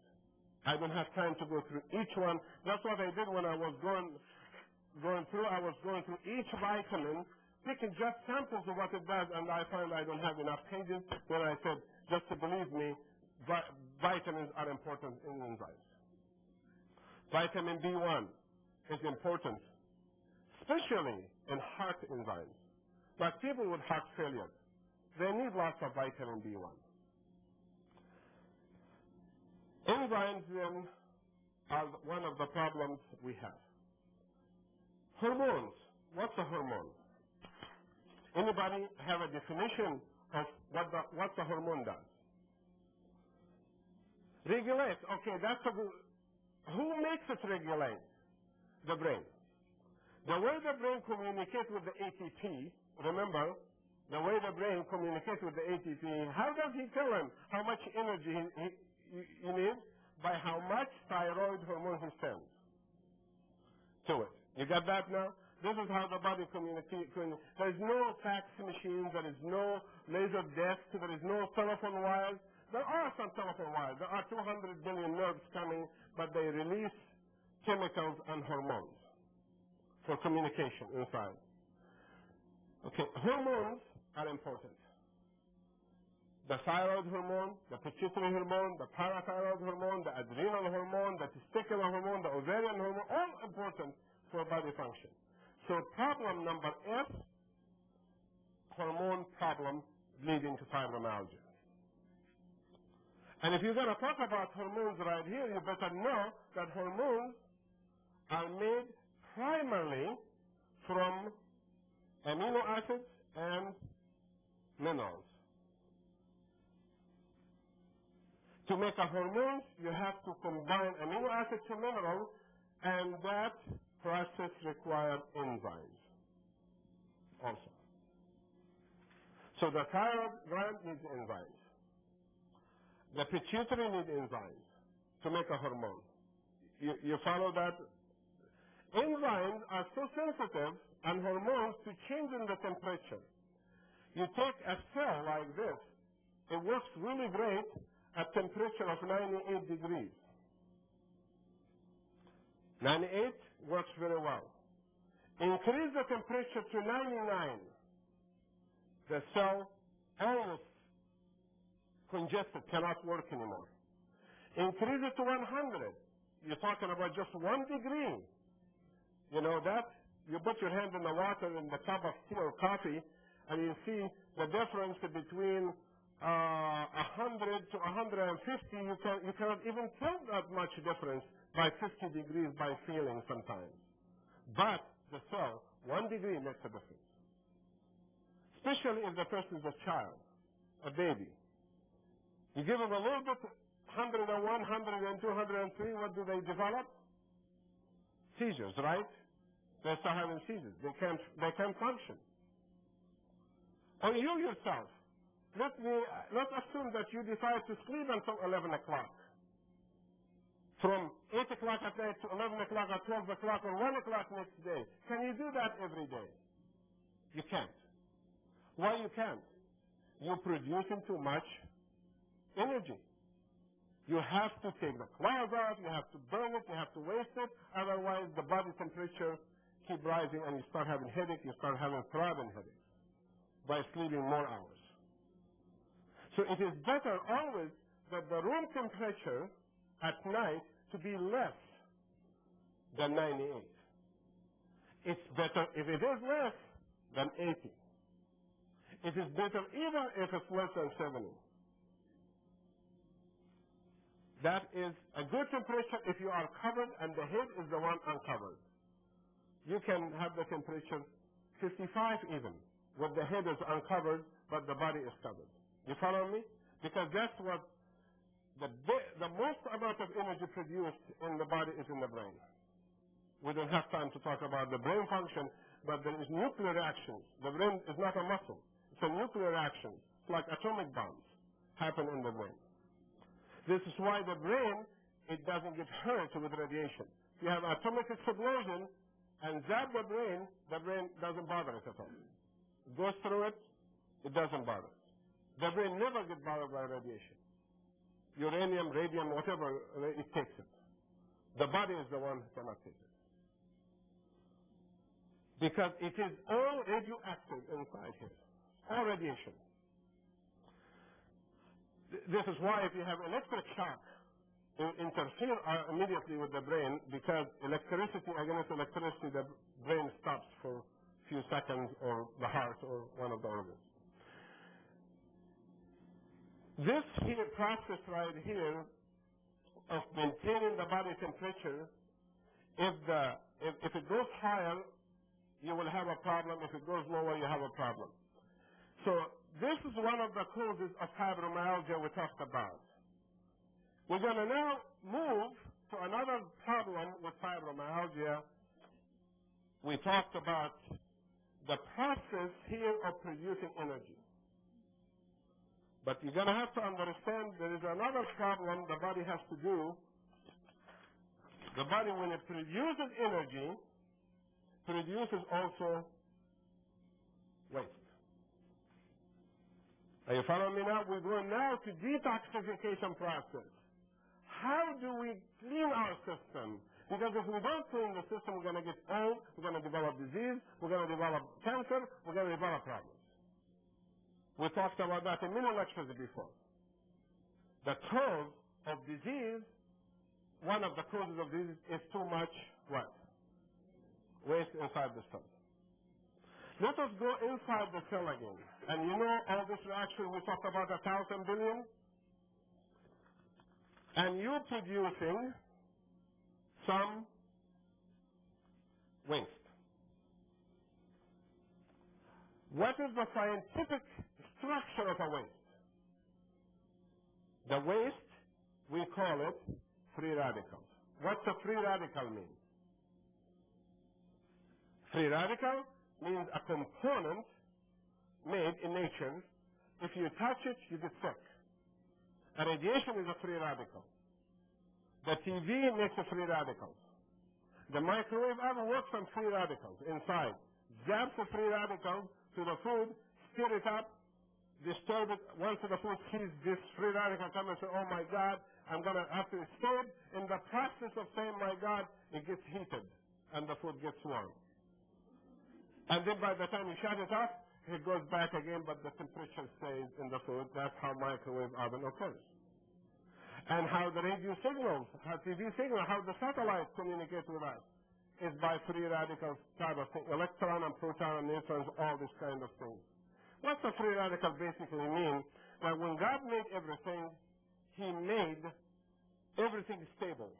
I don't have time to go through each one. That's what I did when I was going through. I was going through each vitamin, picking just samples of what it does, and I found I don't have enough pages. Then I said, just to believe me, vitamins are important in enzymes. Vitamin B1 is important, especially in heart enzymes. Like people with heart failure, they need lots of vitamin B1. Enzymes, then, are one of the problems we have. Hormones. What's a hormone? Anybody have a definition of what the hormone does? Regulate. Okay, that's a good. Who makes it regulate? The brain. The way the brain communicates with the ATP, remember, the way the brain communicates with the ATP, how does he tell him how much energy you need? By how much thyroid hormone he sends to it. You got that now? This is how the body communicates. There is no fax machine, there is no laser desk, there is no telephone wires. There are some telephone wires. There are 200 billion nerves coming, but they release chemicals and hormones for communication inside. Okay, hormones are important. The thyroid hormone, the pituitary hormone, the parathyroid hormone, the adrenal hormone, the testicular hormone, the ovarian hormone, all important for body function. So problem number F, hormone problem leading to fibromyalgia. And if you're going to talk about hormones right here, you better know that hormones are made primarily from amino acids and minerals. To make a hormone, you have to combine amino acid to mineral, and that process requires enzymes also. So the thyroid gland needs enzymes. The pituitary needs enzymes to make a hormone. You follow that? Enzymes are so sensitive and hormones to changing the temperature. You take a cell like this, it works really great at temperature of 98 degrees. 98 works very well. Increase the temperature to 99. The cell almost congested, cannot work anymore. Increase it to 100. You're talking about just 1 degree. You know that? You put your hand in the water in the cup of tea or coffee, and you see the difference between 100 to 150. You cannot even tell that much difference by 50 degrees by feeling sometimes. But the cell, 1 degree makes a difference. Especially if the person is a child, a baby. You give them a little bit, 101, 102, 103, what do they develop? Seizures, right? They start having seizures. They can't function. Or you yourself. Let's assume that you decide to sleep until 11 o'clock. From 8 o'clock at night to 11 o'clock or 12 o'clock or 1 o'clock next day. Can you do that every day? You can't. Why you can't? You're producing too much energy. You have to take the clouds out, you have to burn it, you have to waste it, otherwise the body temperature keep rising and you start having headache, you start having throbbing headaches by sleeping more hours. So it is better always that the room temperature at night to be less than 98. It's better if it is less than 80. It is better even if it's less than 70. That is a good temperature if you are covered and the head is the one uncovered. You can have the temperature 55 even, when the head is uncovered but the body is covered. You follow me? Because that's what the most amount of energy produced in the body is in the brain. We don't have time to talk about the brain function, but there is nuclear reactions. The brain is not a muscle. It's a nuclear reaction. It's like atomic bombs happen in the brain. This is why the brain, it doesn't get hurt with radiation. You have atomic explosion and zap the brain doesn't bother it at all. It goes through it, it doesn't bother it. The brain never gets bothered by radiation. Uranium, radium, whatever, it takes it. The body is the one who cannot take it. Because it is all radioactive inside here. All radiation. This is why if you have electric shock, you interfere immediately with the brain, because electricity against electricity, the brain stops for a few seconds, or the heart, or one of the organs. This here process right here of maintaining the body temperature, if it goes higher, you will have a problem. If it goes lower, you have a problem. So this is one of the causes of fibromyalgia we talked about. We're going to now move to another problem with fibromyalgia. We talked about the process here of producing energy. But you're going to have to understand there is another problem the body has to do. The body, when it produces energy, produces also waste. Are you following me now? We're going now to detoxification process. How do we clean our system? Because if we don't clean the system, we're going to get old, we're going to develop disease, we're going to develop cancer, we're going to develop problems. We talked about that in many lectures before. The cause of disease, one of the causes of disease is too much what? Waste inside the cell. Let us go inside the cell again. And you know all this reaction, we talked about 1,000 billion? And you're producing some waste. What is the scientific structure of a waste. The waste, we call it free radicals. What's a free radical mean? Free radical means a component made in nature. If you touch it, you get sick. A radiation is a free radical. The TV makes a free radical. The microwave oven works on free radicals inside. Zaps the free radicals to the food, stir it up, disturb it. Once the food sees this free radical come and say, oh my God, I'm going to have to stir it. In the process of saying, my God, it gets heated and the food gets warm. And then by the time you shut it off, it goes back again, but the temperature stays in the food. That's how microwave oven occurs. And how the radio signals, how TV signal, how the satellites communicate with us is by free radicals type of thing. Electron and proton and neutrons, all this kind of thing. What's a free radical basically mean? That when God made everything, He made everything stable.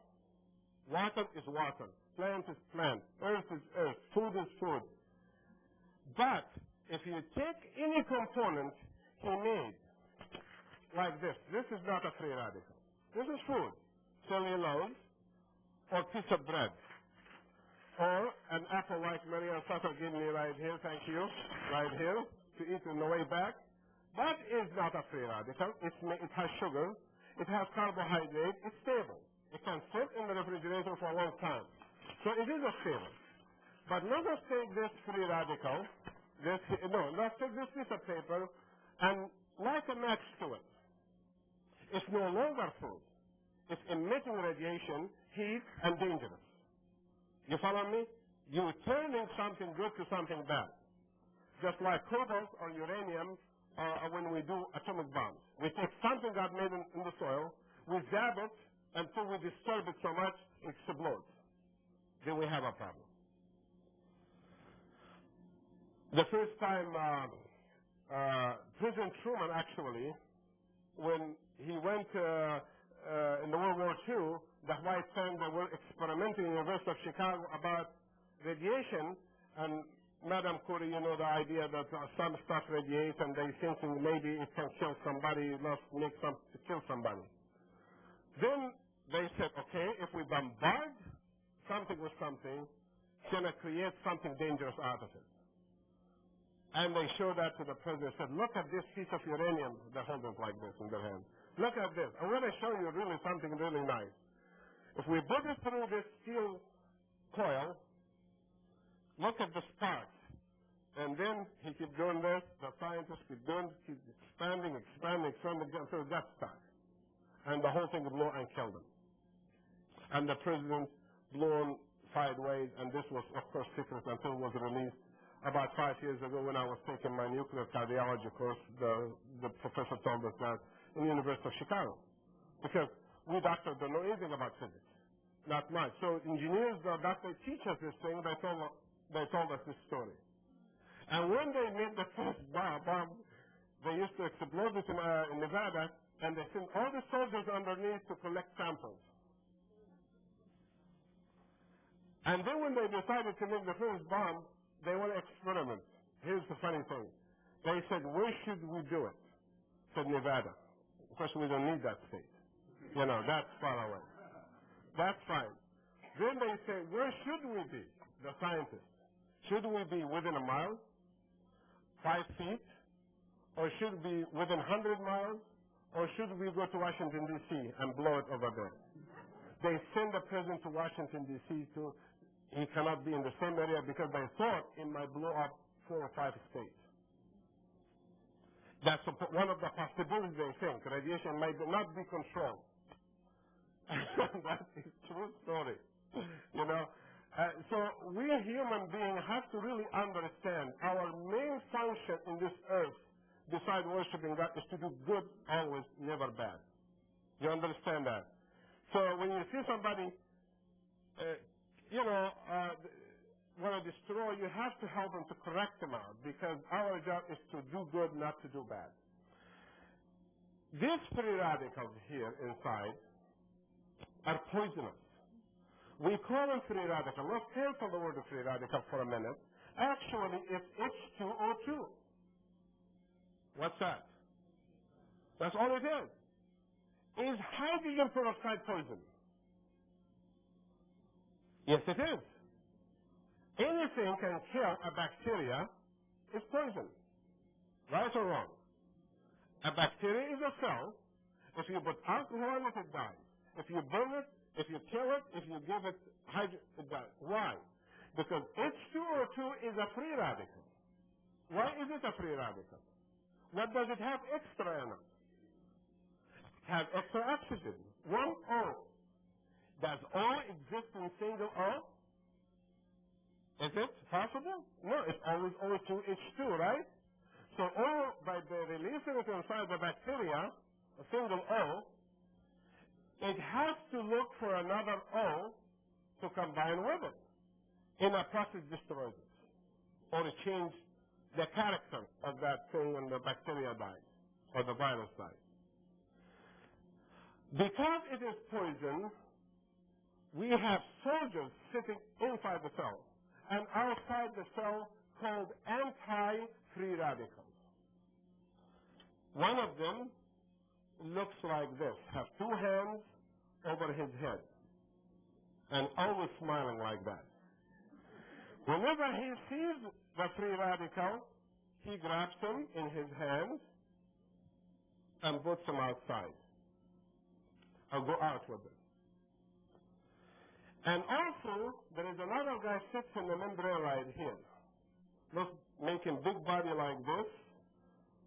Water is water. Plant is plant. Earth is earth. Food is food. But if you take any component He made, like this is not a free radical. This is food. Cellulose or piece of bread. Or an apple like Maria Sutter gave me right here, thank you, right here, to eat on the way back. That is not a free radical. It has sugar. It has carbohydrate. It's stable. It can sit in the refrigerator for a long time. So it is a stable. But let us take this free radical, let's take this piece of paper and light a match to it. It's no longer food. It's emitting radiation, heat, and dangerous. You follow me? You're turning something good to something bad. Just like cobalt or uranium when we do atomic bombs. We take something God made in the soil, we zap it until we disturb it so much it explodes. Then we have a problem. The first time President Truman actually, when he went in the World War II, the white men that were experimenting in the University of Chicago about radiation, and Madam Curie, you know the idea that some stuff radiates and they thinking maybe it can kill somebody, not make to kill somebody. Then they said, okay, if we bombard something with something, it's going to create something dangerous out of it. And they showed that to the president. Said, look at this piece of uranium. They hold it like this in their hand. Look at this. I'm going to show you really something really nice. If we put it through this steel coil, look at the sparks. And then he kept doing this. The scientists keep expanding until it got stuck. And the whole thing blew and killed him. And the president blew sideways, and this was, of course, secret until it was released. About 5 years ago, when I was taking my nuclear cardiology course, the professor told us that in the University of Chicago, because we doctors don't know anything about physics, not much. So engineers, the doctors teach us this thing. They told us this story. And when they made the first bomb, they used to explode it in Nevada, and they sent all the soldiers underneath to collect samples. And then when they decided to make the first bomb, they want to experiment. Here's the funny thing. They said, where should we do it? Said Nevada. Of course, we don't need that state. You know, that's far away. That's fine. Then they say, where should we be, the scientists? Should we be within a mile, 5 feet, or should we be within 100 miles, or should we go to Washington, D.C. and blow it over there? They send the president to Washington, D.C. He cannot be in the same area because they thought it might blow up 4 or 5 states. That's one of the possibilities they think. Radiation might not be controlled. That is a true story. You know, so we human beings have to really understand our main function in this earth, besides worshiping God, is to do good always, never bad. You understand that? So when you see somebody, want to destroy, you have to help them to correct them out, because our job is to do good, not to do bad. These free radicals here inside are poisonous. We call them free radicals. Let's cancel the word free radical for a minute. Actually, it's H2O2. What's that? That's all it is. Is hydrogen peroxide poison? Yes, it is. Anything can kill a bacteria is poison. Right or wrong? A bacteria is a cell. If you put alcohol in it, it dies. If you burn it, if you kill it, if you give it hydrogen, it dies. Why? Because H2O2 is a free radical. Why is it a free radical? What does it have extra in it? It has extra oxygen. One O. Does O exist in single O? Is it possible? No, it's always O2H2, right? So O, by the releasing it inside the bacteria, a single O, it has to look for another O to combine with it. In a process, destroys it. Or it changes the character of that thing when the bacteria dies, or the virus dies. Because it is poison, we have soldiers sitting inside the cell and outside the cell called anti-free radicals. One of them looks like this, has two hands over his head, and always smiling like that. Whenever he sees the free radical, he grabs him in his hands and puts him outside. I'll go out with it. And also, there is another guy sits in the membrane right here. Look, making big body like this,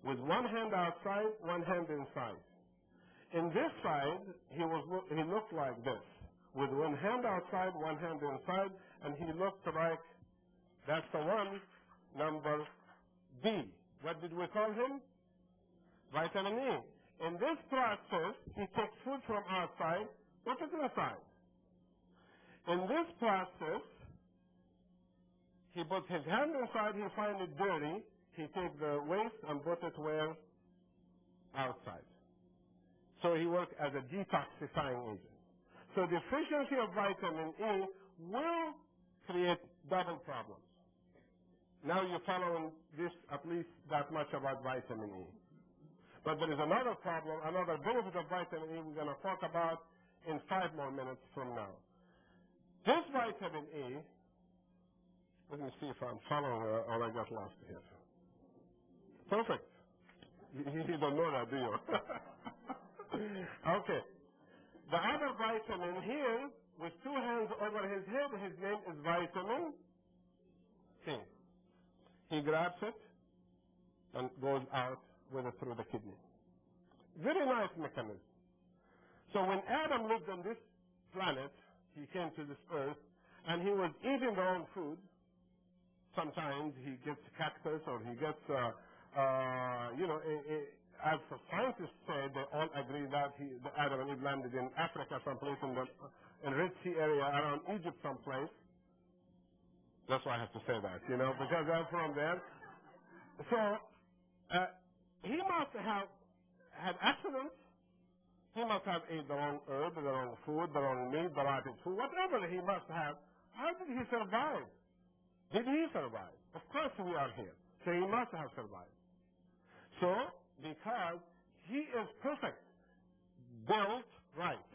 with one hand outside, one hand inside. In this side, he looked like this, with one hand outside, one hand inside, and he looked like, that's the one, number D. What did we call him? Vitamin E. In this process, he takes food from outside, put it inside. In this process, he puts his hand inside, he finds it dirty, he takes the waste and puts it where? Outside. So he works as a detoxifying agent. So deficiency of vitamin E will create double problems. Now you're following this at least that much about vitamin E. But there is another problem, another benefit of vitamin E we're going to talk about in 5 more minutes from now. This vitamin E, let me see if I'm following or I got lost here. Perfect. You don't know that, do you? Okay. The other vitamin here, with 2 hands over his head, his name is vitamin C. He grabs it and goes out with it through the kidney. Very nice mechanism. So when Adam lived on this planet, he came to this earth, and he was eating the wrong food. Sometimes he gets cactus, or he gets, as the scientists say, they all agree that Adam and Eve landed in Africa, someplace in the Red Sea area, around Egypt someplace. That's why I have to say that, because I'm from there. So he must have had accidents. He must have ate the wrong herb, the wrong food, the wrong meat, the rotted food, whatever he must have. How did he survive? Did he survive? Of course we are here. So he must have survived. So, because he is perfect, built right.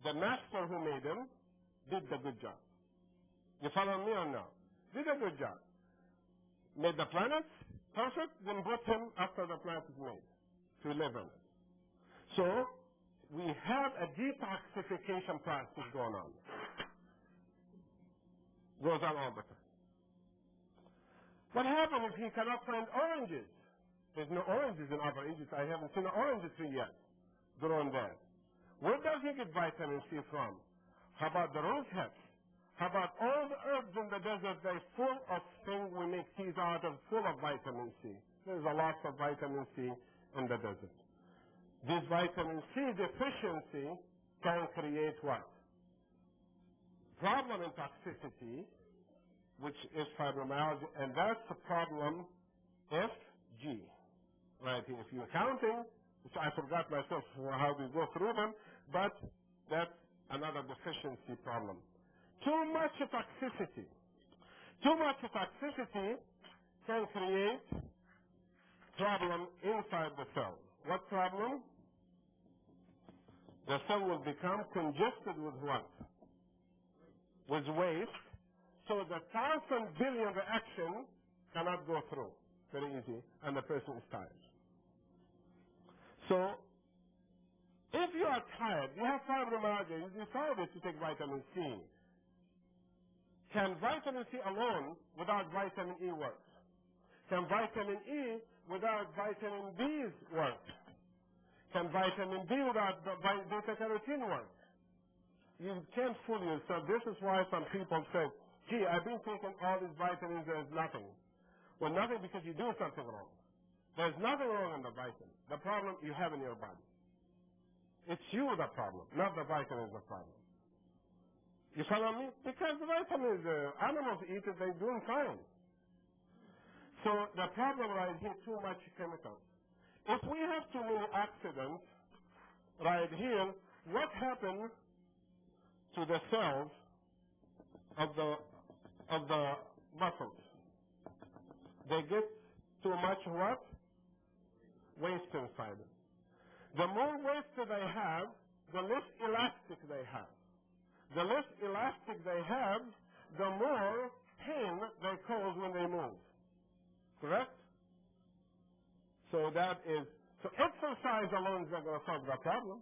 The master who made him did the good job. You follow me or no? Did a good job. Made the planets perfect, then put him after the planet is made to live in it. So, we have a detoxification process going on. Goes on all the time. What happens if he cannot find oranges? There's no oranges in Upper Egypt. I haven't seen an orange tree yet grown there. Where does he get vitamin C from? How about the rose hips? How about all the herbs in the desert? They're full of things we make teas out of, full of vitamin C. There's a lot of vitamin C in the desert. This vitamin C deficiency can create what? Problem in toxicity, which is fibromyalgia, and that's the problem FG. Right here. If you're counting, which I forgot myself how we go through them, but that's another deficiency problem. Too much toxicity. Too much toxicity can create problem inside the cell. What problem? The cell will become congested with what? With waste. So the 1,000 billion reaction cannot go through very easy, and the person is tired. So, if you are tired, you have fibromyalgia, you decided to take vitamin C. Can vitamin C alone without vitamin E work? Can vitamin E without vitamin B work? Can vitamin B without beta-carotene work? You can't fool yourself. This is why some people say, gee, I've been taking all these vitamins, there's nothing. Well, nothing because you do something wrong. There's nothing wrong in the vitamin. The problem you have in your body. It's you the problem, not the vitamin is the problem. You follow me? Because the vitamins, animals eat it, they're doing fine. So the problem right here, too much chemicals. If we have too many accidents right here, what happens to the cells of the muscles? They get too much what? Waste inside it. The more waste they have, the less elastic they have. The less elastic they have, the more pain they cause when they move. Correct? So exercise alone is not going to solve the problem.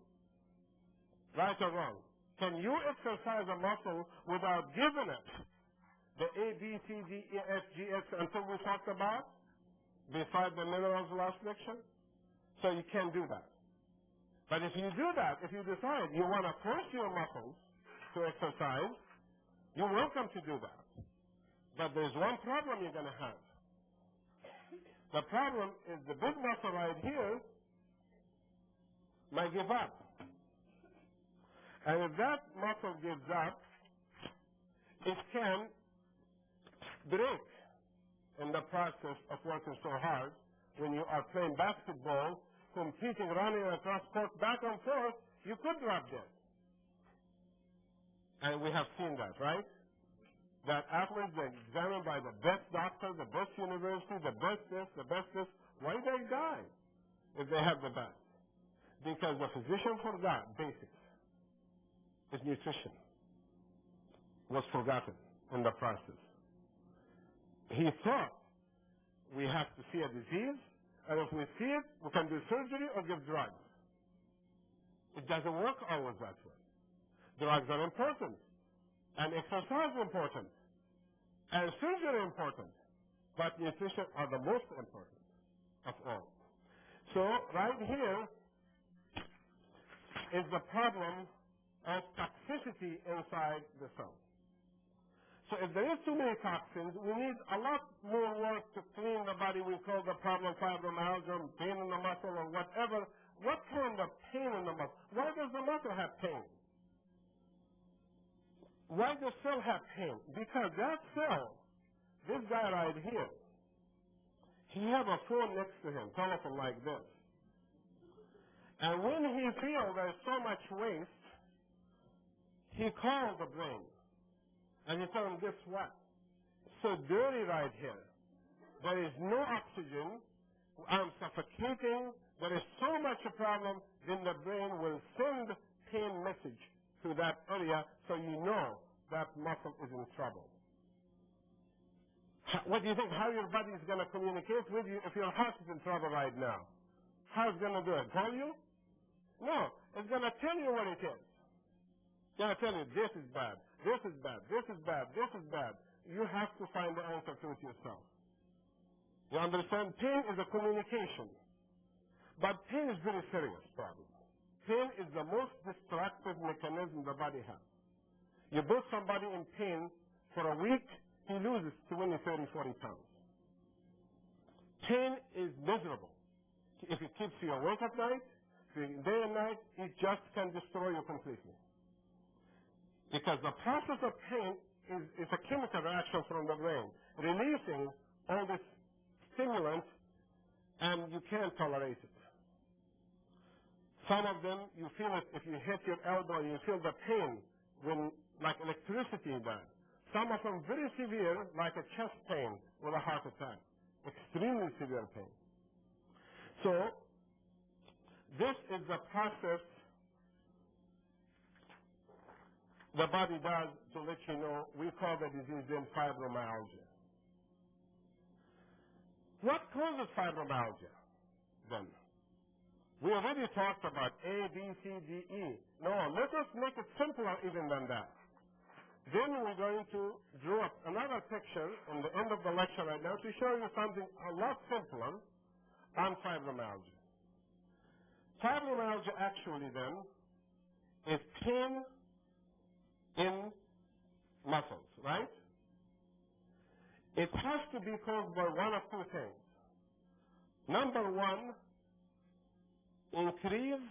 Right or wrong? Can you exercise a muscle without giving it the A, B, C, D, E, F, G, H until we talked about? Beside the minerals last lecture? So you can't do that. But if you do that, if you decide you want to force your muscles to exercise, you're welcome to do that. But there's one problem you're going to have. The problem is the big muscle right here might give up. And if that muscle gives up, it can break in the process of working so hard. When you are playing basketball, competing, running across court back and forth, you could drop dead. And we have seen that, right? That athletes are examined by the best doctor, the best university, the best this, the best this. Why they die if they have the best? Because the physician forgot basics. His nutrition was forgotten in the process. He thought we have to see a disease, and if we see it, we can do surgery or give drugs. It doesn't work always that way. Drugs are important, and exercise is important, and surgery is important, but nutrition are the most important of all. So right here is the problem of toxicity inside the cell. So if there is too many toxins, we need a lot more work to clean the body. We call the problem fibromyalgia, pain in the muscle, or whatever. What kind of pain in the muscle? Why does the muscle have pain? Why does the cell have pain? Because that cell, this guy right here, he have a phone next to him, telephone like this. And when he feels there's so much waste, he calls the brain. And he tells him, guess what? It's so dirty right here. There is no oxygen. I'm suffocating. There is so much a problem. Then the brain will send pain message to that area so you know that muscle is in trouble. What do you think? How your body is going to communicate with you if your heart is in trouble right now? How it's going to do it? Tell you? No. It's going to tell you what it is. It's going to tell you this is bad, this is bad, this is bad, this is bad. You have to find the answer to it yourself. You understand? Pain is a communication. But pain is very serious problem. Pain is the most destructive mechanism the body has. You put somebody in pain for a week, he loses 20, 30, 40 pounds. Pain is miserable. If it keeps you awake at night, day and night, it just can destroy you completely. Because the process of pain is a chemical reaction from the brain, releasing all this stimulant, and you can't tolerate it. Some of them, you feel it if you hit your elbow, you feel the pain when, like electricity does. Some of them very severe, like a chest pain with a heart attack. Extremely severe pain. So this is the process the body does to let you know. We call the disease then fibromyalgia. What causes fibromyalgia then? We already talked about A, B, C, D, E. No, let us make it simpler even than that. Then we're going to draw up another picture in the end of the lecture right now to show you something a lot simpler on fibromyalgia. Fibromyalgia actually then is pain in muscles, right? It has to be caused by one of two things. Number one, increase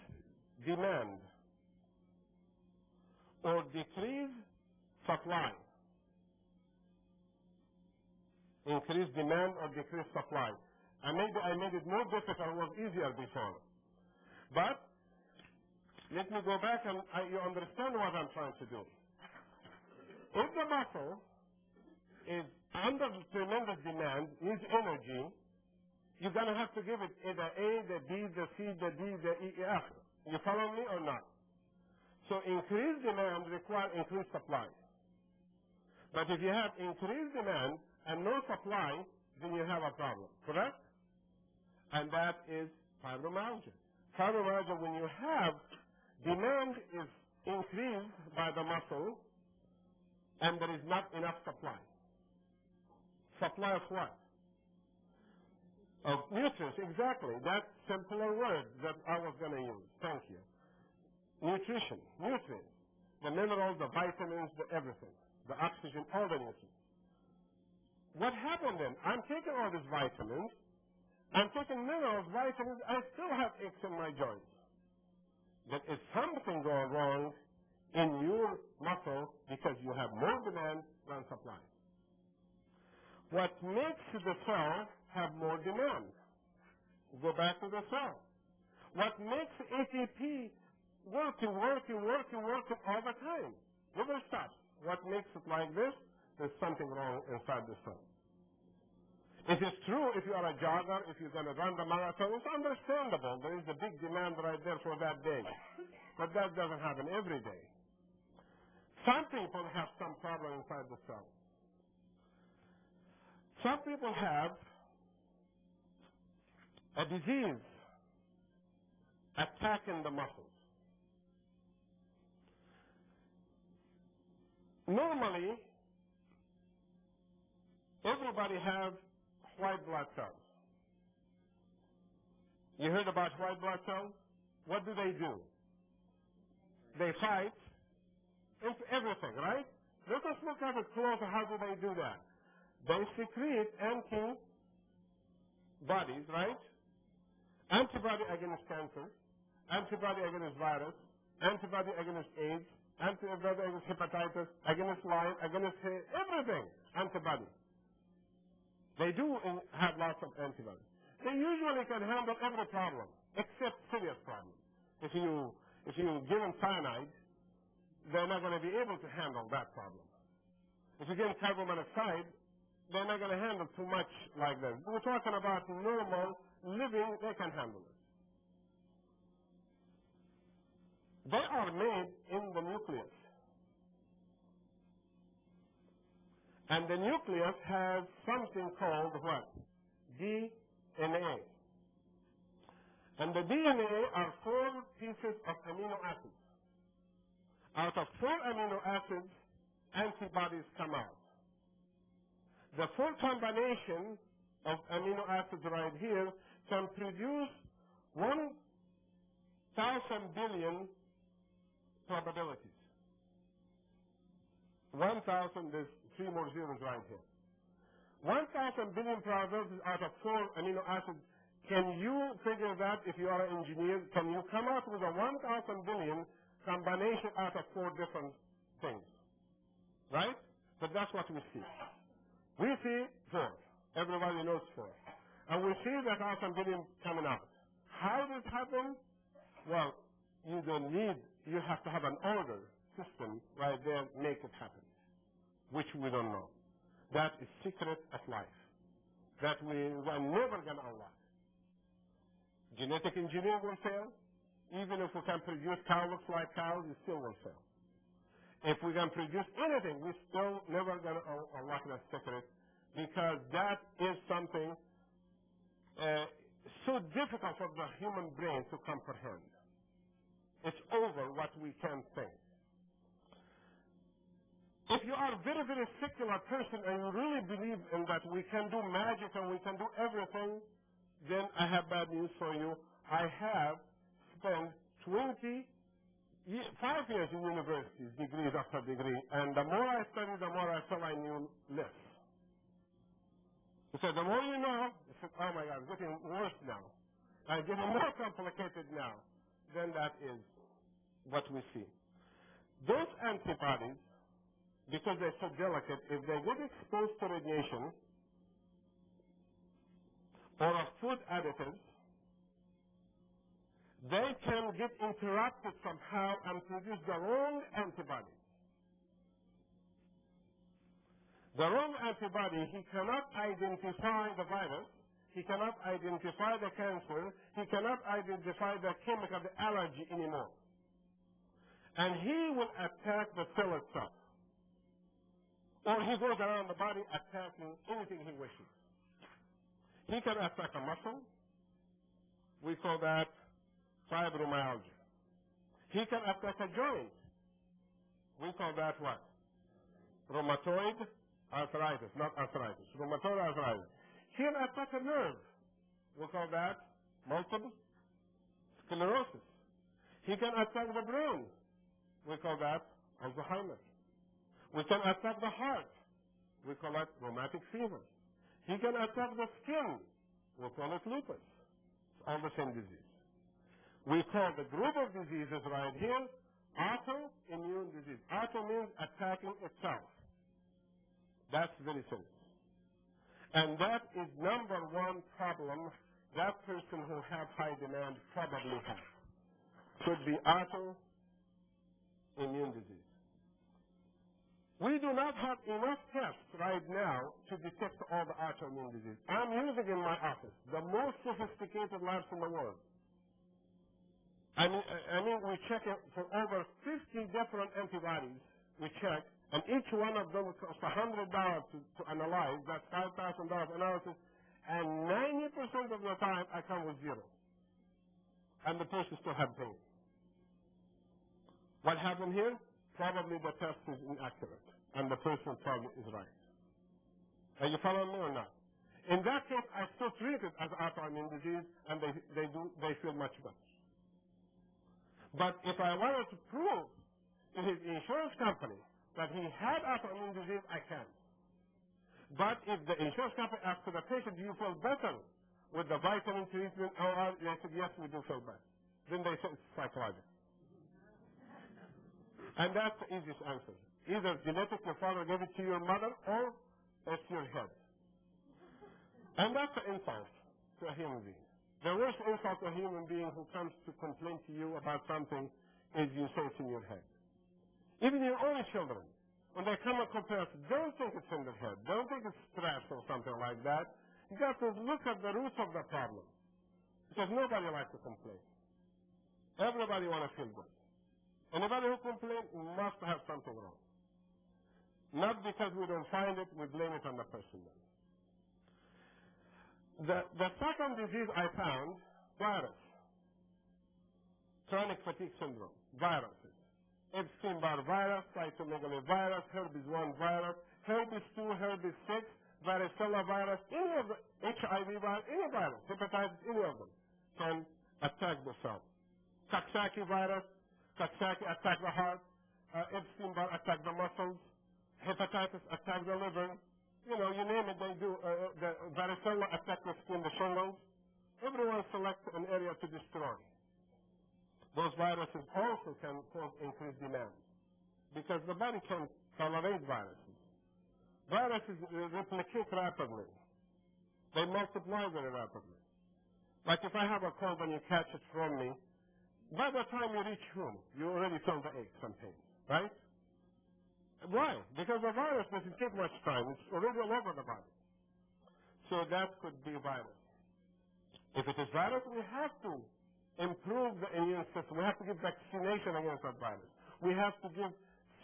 demand or decrease supply. Increase demand or decrease supply. And maybe I made it more difficult, it was easier before. But let me go back and you understand what I'm trying to do. If the muscle is under tremendous demand, needs energy, you're going to have to give it either A, the B, the C, the D, the E, F. You follow me or not? So increased demand requires increased supply. But if you have increased demand and no supply, then you have a problem, correct? And that is fibromyalgia. Fibromyalgia, when you have demand is increased by the muscle and there is not enough supply. Supply of what? Of nutrients, exactly. That simpler word that I was going to use. Thank you. Nutrition, nutrients. The minerals, the vitamins, the everything. The oxygen, all the nutrients. What happened then? I'm taking all these vitamins. I'm taking minerals, vitamins. I still have aches in my joints. There is something going wrong in your muscle because you have more demand than supply. What makes the cell have more demand? Go back to the cell. What makes ATP working all the time? Never stops. What makes it like this? There's something wrong inside the cell. It is true if you are a jogger, if you're going to run the marathon, it's understandable. There is a big demand right there for that day. But that doesn't happen every day. Some people have some problem inside the cell. Some people have a disease attacking the muscles. Normally, everybody has white blood cells. You heard about white blood cells? What do? They fight into everything, right? Let us look at it closer. How do they do that? They secrete antibodies, right? Antibody against cancer, antibody against virus, antibody against AIDS, antibody against hepatitis, against Lyme, against everything, antibody. They do have lots of antibodies. They usually can handle every problem, except serious problems. If you give them cyanide, they're not going to be able to handle that problem. If you give them carbon monoxide, they're not going to handle too much like that. We're talking about normal living, they can handle it. They are made in the nucleus. And the nucleus has something called what? DNA. And the DNA are 4 pieces of amino acids. Out of 4 amino acids, antibodies come out. The 4 combination of amino acids right here can produce 1,000 billion probabilities. 1,000, there's 3 more zeros right here. 1,000 billion probabilities out of 4 amino acids. Can you figure that if you are an engineer? Can you come up with a 1,000 billion combination out of 4 different things? Right? But that's what we see. We see 4. Everybody knows 4. And we see that 1,000 billion coming out. How does it happen? Well, you don't need, you have to have an order system right there, make it happen, which we don't know. That is secret of life that we are never going to unlock. Genetic engineering will fail. Even if we can produce cow looks like cows, it still will fail. If we can produce anything, we're still never going to unlock that secret, because that is something so difficult for the human brain to comprehend. It's over what we can think. If you are a very, very secular person and you really believe in that we can do magic and we can do everything, then I have bad news for you. I have spent 5 years in universities, degrees after degree, and the more I studied, the more I felt I knew less. Because the more you know, you say, oh my God, it's getting worse now. It's getting more complicated now. Then that is what we see. Those antibodies, because they're so delicate, if they get exposed to radiation or a food additive, they can get interrupted somehow and produce the wrong antibody. The wrong antibody, he cannot identify the virus, he cannot identify the cancer, he cannot identify the chemical, the allergy anymore. And he will attack the cell itself. Or he goes around the body attacking anything he wishes. He can attack a muscle. We call that fibromyalgia. He can attack a joint. We call that what? Rheumatoid arthritis, not arthritis. Rheumatoid arthritis. He can attack a nerve. We call that multiple sclerosis. He can attack the brain. We call that Alzheimer's. We can attack the heart. We call it rheumatic fever. He can attack the skin. We call it lupus. It's all the same disease. We call the group of diseases right here autoimmune disease. Auto means attacking itself. That's very simple. And that is number one problem that person who have high demand probably has. Could be autoimmune disease. We do not have enough tests right now to detect all the autoimmune disease. I'm using in my office the most sophisticated labs in the world. I mean, we check it for over 50 different antibodies. We check, and each one of them costs $100 to analyze. That's $5,000 analysis, and 90% of the time I come with zero, and the person still has pain. What happened here? Probably the test is inaccurate, and the person probably is right. Are you following me or not? In that case, I still treat it as autoimmune disease, and they feel much better. But if I wanted to prove to his insurance company that he had autoimmune disease, I can't. But if the insurance company asks the patient, do you feel better with the vitamin treatment? Or they said, yes, we do feel better. Then they say it's psychological. And that's the easiest answer. Either genetic, your father gave it to your mother, or it's your head. And that's the insult to a human being. The worst insult to a human being who comes to complain to you about something is you say it's in your head. Even your own children, when they come and compare us, don't think it's in their head. Don't think it's stress or something like that. You got to look at the roots of the problem. Because nobody likes to complain. Everybody wants to feel good. Anybody who complains must have something wrong. Not because we don't find it, we blame it on the person. The second disease I found, virus. Chronic fatigue syndrome, viruses. Epstein-Barr virus, cytomegalovirus, herpes 1 virus, herpes 2, herpes 6, varicella virus, any of the HIV virus, any virus, hepatitis, any of them can attack the cell. Coxsackie virus, Coxsackie attack the heart, Epstein-Barr attack the muscles, hepatitis attack the liver. You know, you name it, they do. The varicella attack the skin, the shingles. Everyone selects an area to destroy. Those viruses also can cause increased demand because the body can tolerate viruses. Viruses replicate rapidly. They multiply very rapidly. Like if I have a cold and you catch it from me, by the time you reach home, you already feel the aches and pains, right? Why? Because the virus doesn't take much time. It's already all over the body. So that could be virus. If it is virus, we have to improve the immune system. We have to give vaccination against that virus. We have to give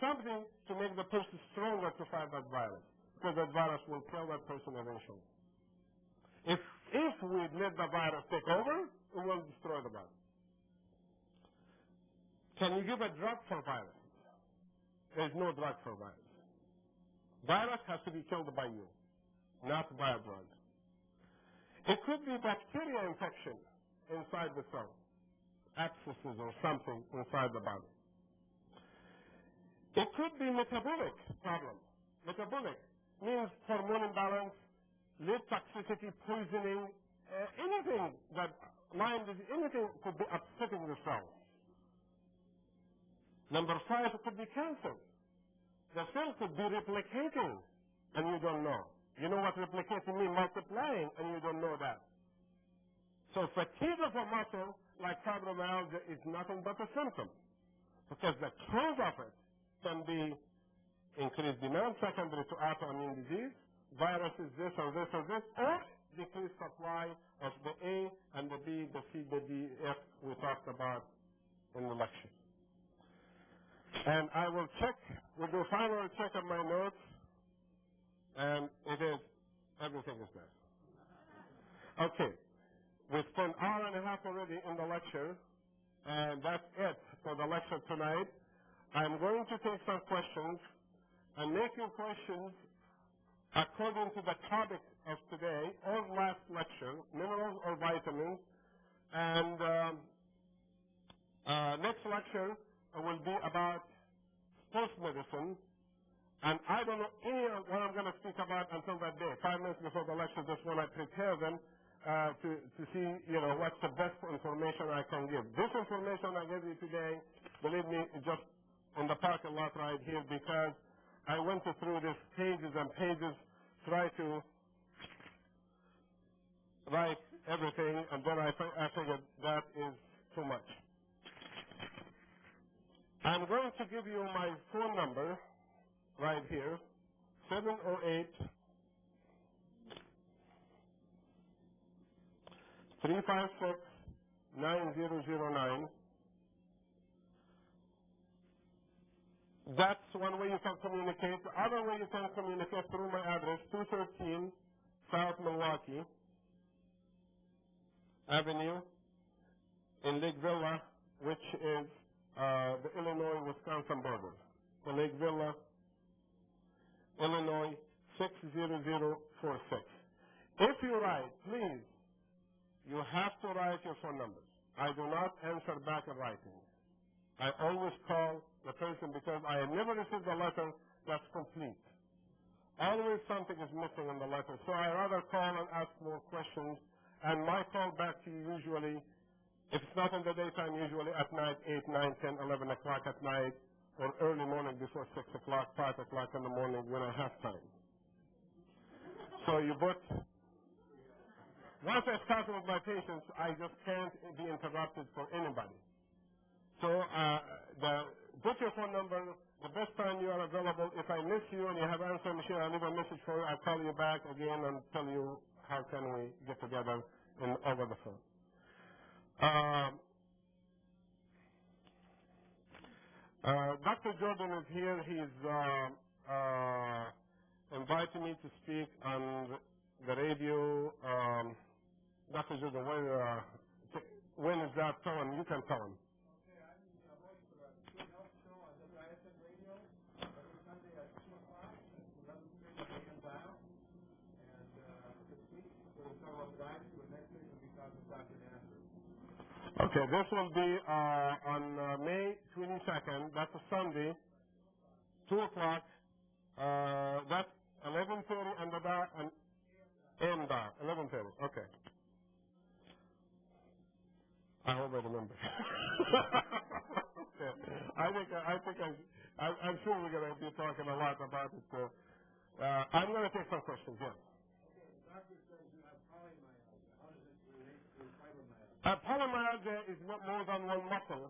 something to make the person stronger to fight that virus, because that virus will kill that person eventually. If we let the virus take over, it will destroy the body. Can you give a drug for virus? There is no drug for virus. Virus has to be killed by you, not by a drug. It could be bacteria infection inside the cell, abscesses or something inside the body. It could be metabolic problem. Metabolic means hormone imbalance, lead toxicity, poisoning, anything that anything could be upsetting the cell. Number 5, it could be cancer. The cell could be replicating, and you don't know. You know what replicating means? Multiplying, and you don't know that. So fatigue of a muscle, like fibromyalgia, is nothing but a symptom, because the cause of it can be increased demand secondary to autoimmune disease, viruses, this or this or this, or decreased supply of the A and the B, the C, the D, F we talked about in the lecture. And I will check, we'll do a final check of my notes, and everything is there. Okay, we spent an hour and a half already in the lecture, and that's it for the lecture tonight. I'm going to take some questions and make your questions according to the topic of today or last lecture, minerals or vitamins. And next lecture will be about sports medicine. And I don't know any of what I'm going to speak about until that day. 5 minutes before the lecture, just when I prepare them to see, what's the best information I can give. This information I gave you today, believe me, is just in the parking lot right here, because I went through these pages and pages, try to write everything, and then I figured that is too much. I'm going to give you my phone number right here, 708-356-9009. That's one way you can communicate. The other way you can communicate through my address, 213 South Milwaukee Avenue in Lake Villa, which is the Illinois-Wisconsin border. The Lake Villa, Illinois, 60046. If you write, please, you have to write your phone numbers. I do not answer back in writing. I always call the person, because I have never received a letter that's complete. Always something is missing in the letter. So I rather call and ask more questions. And my call back to you usually, if it's not in the daytime, usually at night, 8, 9, 10, 11 o'clock at night, or early morning before 6 o'clock, 5 o'clock in the morning when I have time. So you book. Once I start with my patients, I just can't be interrupted for anybody. So book your phone number, the best time you are available. If I miss you and you have answer machine, I leave a message for you. I'll call you back again and tell you how can we get together over the phone. Dr. Jordan is here. He's invited me to speak on the radio. Dr. Jordan, when is that? Tell him. You can tell him. Okay, this will be on May 22nd. That's a Sunday, 2 o'clock. That's 11:30 and the bar and AM bar. 11:30. Okay. I hope I remember. Okay. I'm sure we're going to be talking a lot about it. I'm going to take some questions. Yes. Polymyalgia is not more than one muscle.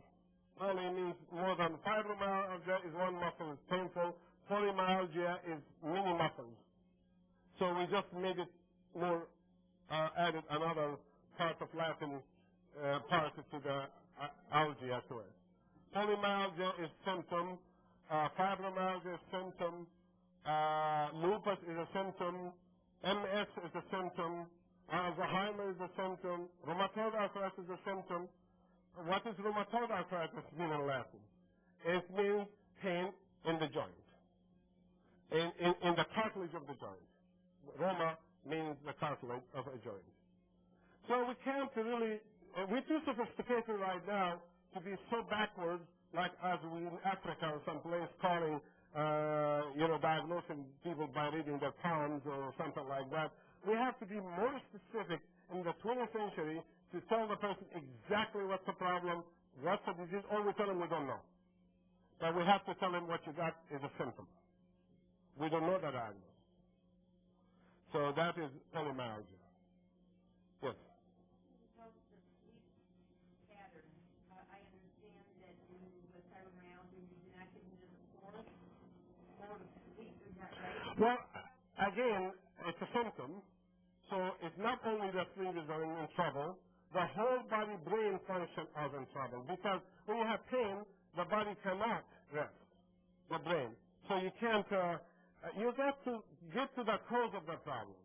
Poly means more than fibromyalgia is one muscle is painful. Polymyalgia is many muscles. So we just made it more, added another part of Latin part to the algia to it. Polymyalgia is symptom. Fibromyalgia is symptom. Lupus is a symptom. MS is a symptom. Alzheimer's is a symptom. Rheumatoid arthritis is a symptom. What does rheumatoid arthritis mean in Latin? It means pain in the joint, in the cartilage of the joint. Rheuma means the cartilage of a joint. So we can't really, we're too sophisticated right now to be so backwards like as we in Africa or someplace calling, diagnosing people by reading their palms or something like that. We have to be more specific in the 20th century to tell the person exactly what's the problem, what's the disease, or we tell them we don't know. But we have to tell them what you got is a symptom. We don't know the diagnosis. So that is polymyalgia. Yes. I understand that with fibromyalgia, you do not get into the forest or the sleep, is that right? Well, again, it's a symptom. So it's not only the fingers are in trouble, the whole body-brain function is in trouble. Because when you have pain, the body cannot rest, the brain. So you can't, you got to get to the cause of the problem.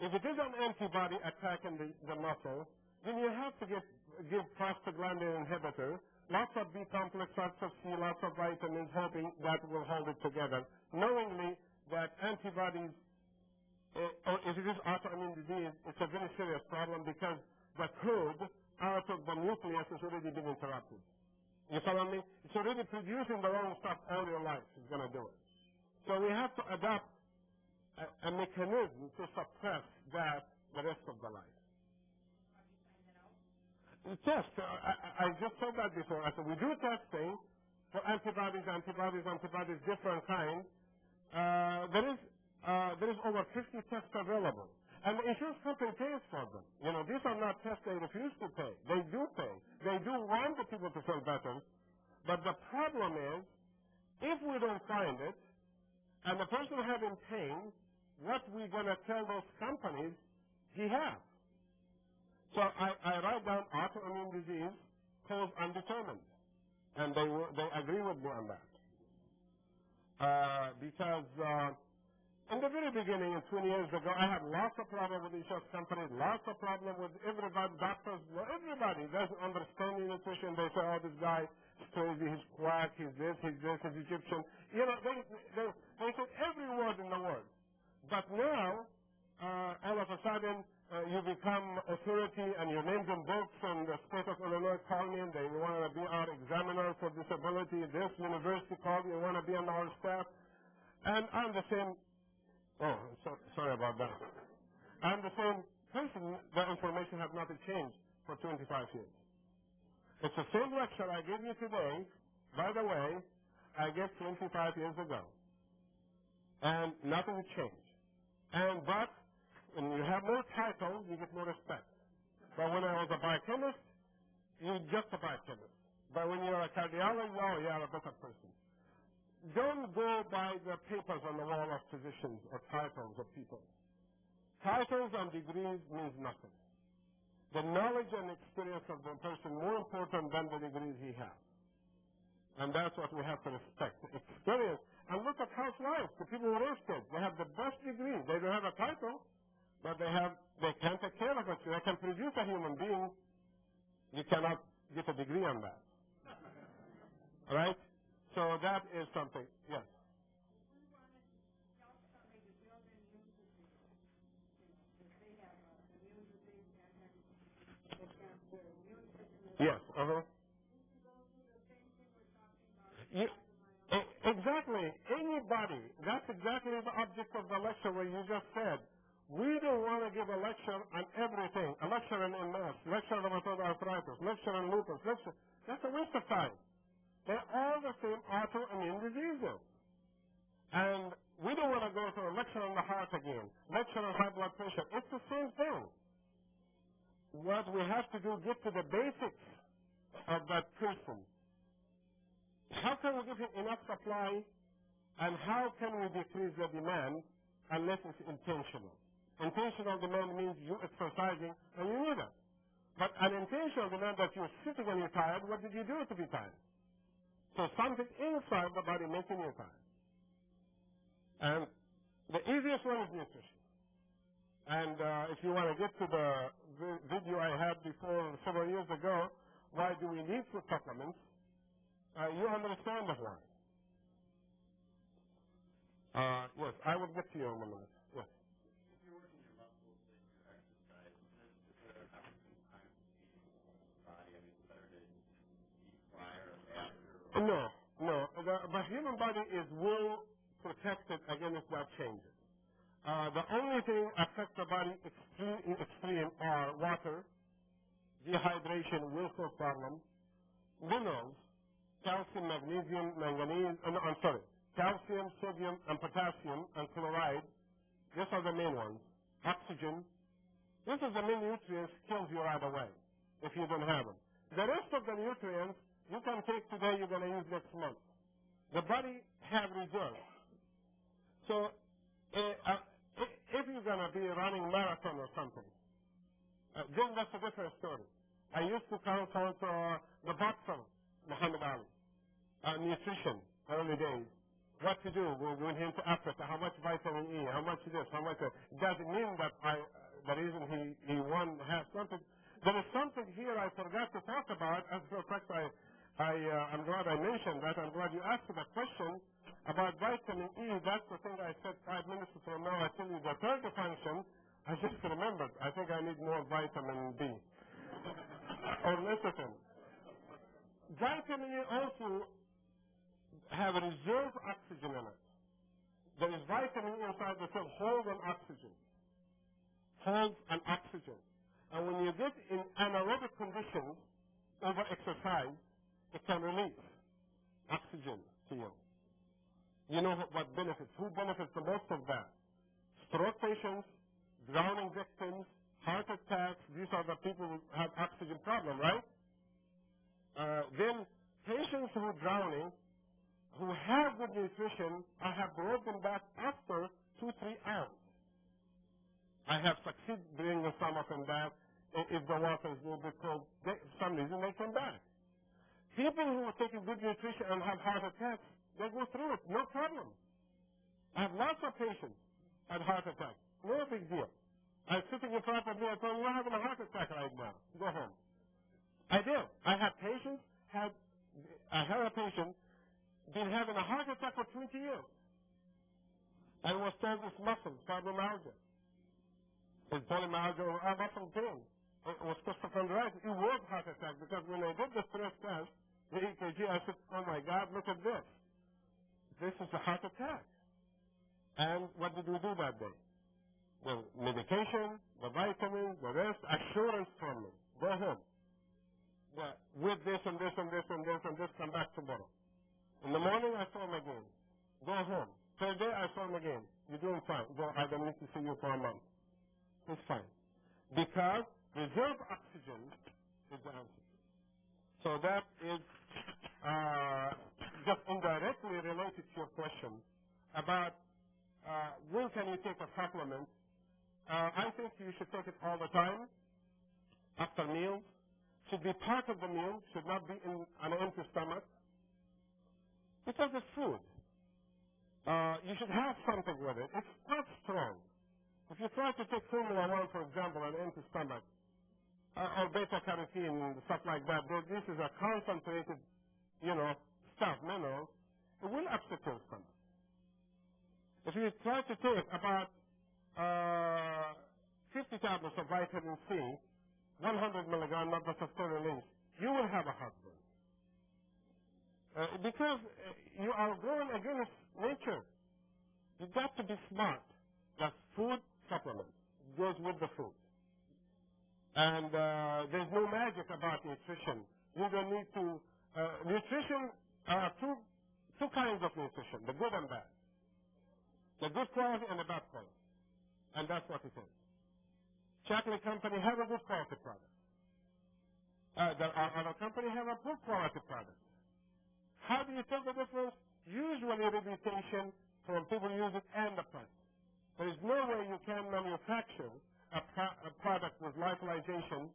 If it is an antibody attacking the muscle, then you have to give prostaglandin inhibitor, lots of B complex, lots of C, lots of vitamins, hoping that will hold it together, knowingly that antibodies, or if it is autoimmune disease, it's a very serious problem because the code out of the nucleus has already been interrupted. You follow me? It's already producing the wrong stuff all your life. It's going to do it. So we have to adopt a mechanism to suppress that the rest of the life. Test. I just said that before. I said we do testing for antibodies, different kinds. There is over 50 tests available. And the insurance company pays for them. These are not tests they refuse to pay. They do pay. They do want the people to feel better. But the problem is, if we don't find it, and the person having pain, what we're going to tell those companies he has. So I write down autoimmune disease, cause undetermined. And they agree with me on that. Because in the very beginning, 20 years ago, I had lots of problems with insurance companies, lots of problems with everybody, doctors, everybody doesn't understand nutrition. They say, oh, this guy is crazy, he's quack, he's this, he's Egyptian. They said every word in the world. But now, all of a sudden, you become authority and your name's in books, and the state of Illinois called me and they want to be our examiner for disability. This university called me, they want to be on our staff. And I'm the same. Oh, sorry about that. I'm the same person. The information has not changed for 25 years. It's the same lecture I gave you today, by the way, I gave 25 years ago. And nothing changed. But when you have more titles, you get more respect. But when I was a biochemist, you're just a biochemist. But when you're a cardiologist, oh, you're a better person. Don't go by the papers on the wall of physicians or titles of people. Titles and degrees means nothing. The knowledge and experience of the person more important than the degrees he has. And that's what we have to respect. Experience. And look at housewives, the people who raise kids. They have the best degree. They don't have a title, but they can take care of it. They can produce a human being. You cannot get a degree on that. Right? So that is something. Yes. Yes. Exactly. Anybody. That's exactly the object of the lecture where you just said. We don't want to give a lecture on everything. A lecture on MS, lecture on rheumatoid arthritis, lecture on lupus, lecture. That's a waste of time. They're all the same autoimmune diseases. And we don't want to go to a lecture on the heart again, lecture on high blood pressure. It's the same thing. What we have to do, get to the basics of that person. How can we give him enough supply, and how can we decrease the demand unless it's intentional? Intentional demand means you exercising and you need it. But unintentional meant that you're sitting and you're tired. What did you do to be tired? So something inside the body making you tired. And the easiest one is nutrition. And if you want to get to the video I had before several years ago, why do we need food supplements? You understand the why. Yes, I will get to you in a minute. Yes. If you're working your muscles and you exercise, is there having some time to eat the body? I mean, it's better to eat prior or after? No. The human body is well protected against that changes. The only thing affects the body in extreme are water, dehydration will cause problems, minerals, calcium, magnesium, manganese, calcium, sodium, and potassium, and chloride. These are the main ones. Oxygen. This is the main nutrients kills you right away if you don't have them. The rest of the nutrients you can take today, you're going to use next month. The body have reserves. So if you're going to be running marathon or something, then that's a different story. I used to consult the boxer, Mohamed, nutrition, early days. What to do? We went into Africa. How much vitamin E? How much this? How much that? Doesn't mean that the reason he won has something. There is something here I forgot to talk about. As a matter of fact, I'm glad I mentioned that. I'm glad you asked that question about vitamin E. That's the thing I said 5 minutes from now. I tell you the third function. I just remembered. I think I need more vitamin B or lecithin. Vitamin E also have a reserve oxygen in it. There is vitamin E inside the cell, holds an oxygen. Holds an oxygen. And when you get in anaerobic conditions, over exercise, it can release oxygen to you. You know what benefits? Who benefits the most of that? Stroke patients, drowning victims, heart attacks. These are the people who have oxygen problem, right? Then patients who are drowning, who have good nutrition, I have brought them back after 2-3 hours. I have succeeded bringing some of them back. If the water is a little bit cold, for some reason they come back. People who are taking good nutrition and have heart attacks, they go through it, no problem. I have lots of patients had heart attacks, no big deal. I'm sitting in front of me, I told them, you're having a heart attack right now. Go home. I did. I had patients, I had a patient been having a heart attack for 20 years. And was told this muscle, fibromyalgia. It's polymyalgia or muscle pain. It was costochondritis. It was heart attack because when I did the stress test, the EKG, I said, oh my God, look at this. This is a heart attack. And what did we do that day? The medication, the vitamins, the rest, assurance from me. Go home. With this and this and this and this and this, come back tomorrow. In the morning, I saw him again. Go home. Third day, I saw him again. You're doing fine. Go. I don't need to see you for a month. It's fine. Because reserve oxygen is the answer. So that is just indirectly related to your question about when can you take a supplement. I think you should take it all the time, after meals. Should be part of the meal, should not be in an empty stomach. Because it's food. You should have something with it. It's not strong. If you try to take Formula 1, for example, on an empty stomach, or beta-carotene and stuff like that, this is a concentrated, stuff, minerals, it will upset your stomach. If you try to take about 50 tablets of vitamin C, 100 milligram, not necessarily release, you will have a heartburn. Because you are going against nature. You've got to be smart. That food supplement goes with the food. And there's no magic about nutrition. You don't need to... nutrition, two kinds of nutrition, the good and bad. The good quality and the bad quality. And that's what it is. Chocolate company have a good quality product. There are other companies have a poor quality product. How do you tell the difference? Usually reputation from people use it and the price. There is no way you can manufacture a product with lyophilization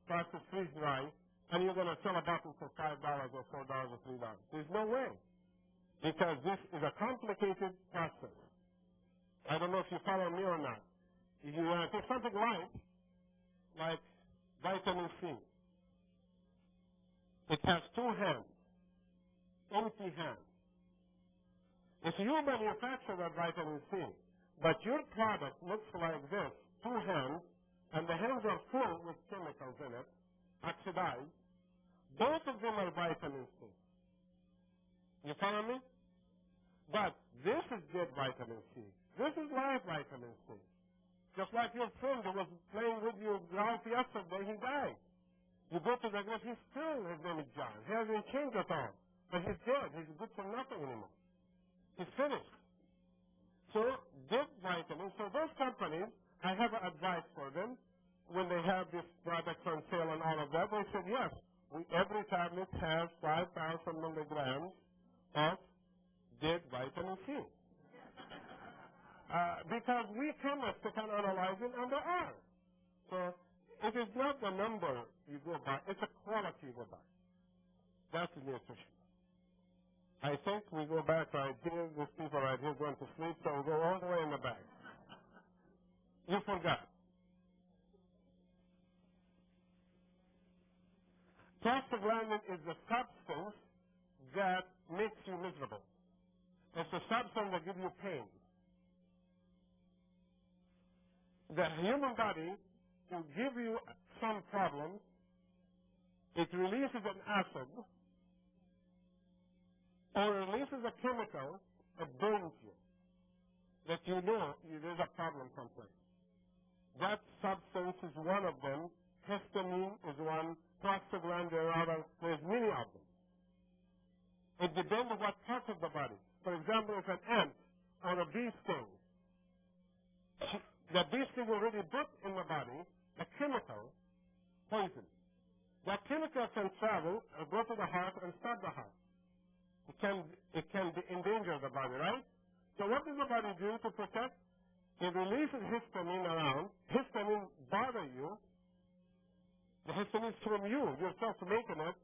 processed freeze-dry, and you're going to sell a bottle for $5 or $4 or $3. There's no way, because this is a complicated process. I don't know if you follow me or not. If you take something like vitamin C, it has two hands, empty hands. If you manufacture that vitamin C, but your product looks like this, two hands, and the hands are full with chemicals in it, oxidized, both of them are vitamin C. You follow me? But this is dead vitamin C. This is live vitamin C. Just like your friend who was playing with you golf yesterday, he died. You go to the grave, he's still, his name is John. He hasn't changed at all. But he's dead. He's good for nothing anymore. He's finished. So, dead vitamins. So those companies, I have advice for them when they have this product on sale and all of that. They said, yes, every tablet has 5,000 milligrams of dead vitamin C. Because we chemists can analyze it, and there are. So it is not the number you go by, it's a quality you go by. That's the nutrition. I think we go back right here. These people right here going to sleep, so we'll go all the way in the back. You forgot. Prostaglandin is the substance that makes you miserable. It's the substance that gives you pain. The human body will give you some problem. It releases an acid or releases a chemical that burns you, that you know there's a problem someplace. That substance is one of them. Histamine is one. Prostaglandin are other. There's many of them. It depends on what part of the body. For example, if an ant or a bee stings, the bee sting already put in the body a chemical poison. That chemical can travel and go to the heart and stop the heart. It can endanger the body, right? So what does the body do to protect? It releases histamine around. Histamine bothers you. The histamine is from you, yourself making it.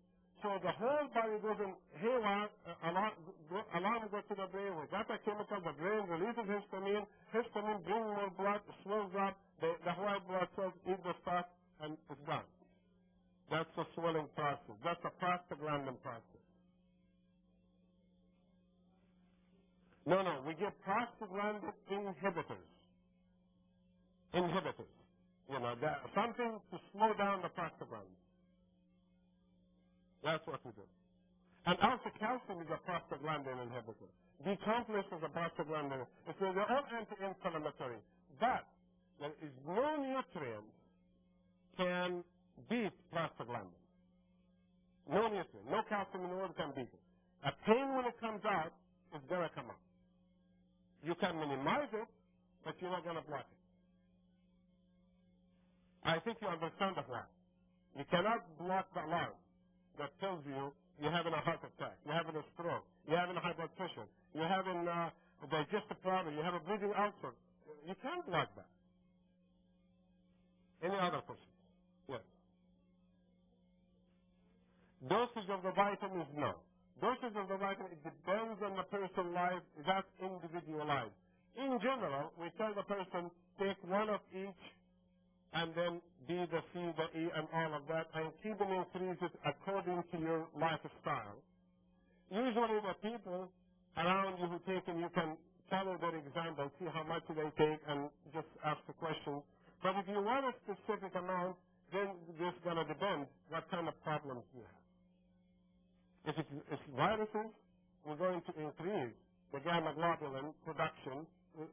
So the whole body goes in haywire, alarm goes to the brain. We got a chemical, the brain releases histamine. Histamine brings more blood, swells up. The white blood cells eat the stuff, and it's done. That's the swelling process. That's the prostaglandin process. No, we give prostaglandin inhibitors. Inhibitors. You know, something to slow down the prostaglandin. That's what we do. And also calcium is a prostaglandin inhibitor. D-complex is a prostaglandin. So they're all anti-inflammatory. But there is no nutrient can beat prostaglandin. No nutrient. No calcium in the world can beat it. A pain when it comes out is going to come out. You can minimize it, but you're not going to block it. I think you understand the why. You cannot block the alarm that tells you you're having a heart attack, you're having a stroke, you're having a high blood pressure, you're having a digestive problem, you have a breathing ulcer. You can't block that. Any other questions? Yes. Dosage of the vitamins, no. Dosage of the vitamins, it depends on the person's life. That's individualized. In general, we tell the person, take one of each, and then B, the C, the E, and all of that, and keep them increases according to your lifestyle. Usually the people around you who take them, you can follow their example, see how much they take, and just ask the question. But if you want a specific amount, then it's going to depend what kind of problems you have. If it's viruses, we're going to increase the gamma globulin production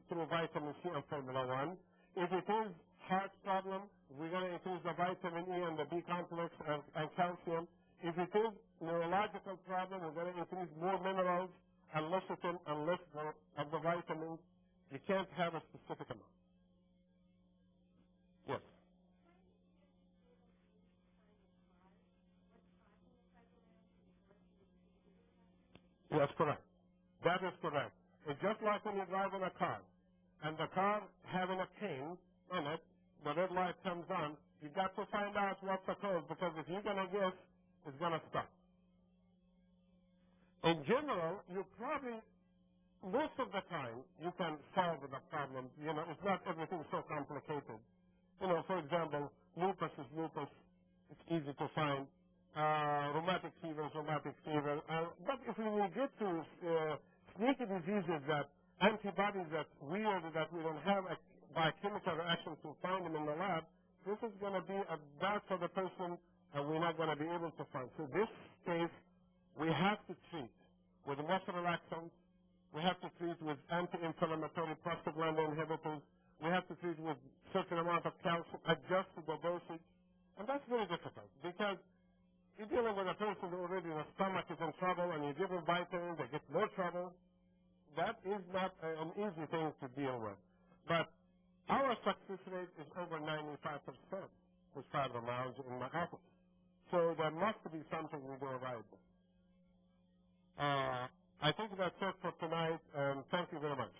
through vitamin C and Formula 1. If it is heart problem, we're going to increase the vitamin E and the B complex and calcium. If it is neurological problem, we're going to increase more minerals and lecithin and less of the vitamins. You can't have a specific amount. Yes. Yes, correct. That is correct. It's just like when you drive in a car, and the car having a cane in it, the red light comes on, You got to find out what's the cause, because if you're going to guess, it's going to stop. In general, you probably, most of the time, you can solve the problem. You know, it's not everything so complicated. You know, for example, lupus is lupus. It's easy to find. Rheumatic fever is rheumatic fever. But if we will get to sneaky diseases that antibodies that weird that we don't have a biochemical reaction to find them in the lab, this is going to be a bad for the person, and we're not going to be able to find. So this case, we have to treat with muscle relaxants. We have to treat with anti-inflammatory prostaglandin inhibitors. We have to treat with certain amount of calcium, adjust the dosage. And that's very difficult because you're dealing with a person who already the stomach is in trouble and you give them vitamins, they get more trouble. That is not an easy thing to deal with. But our success rate is over 95% with fibromyalgia in my office. So there must be something we do right. I think that's it for tonight, and thank you very much.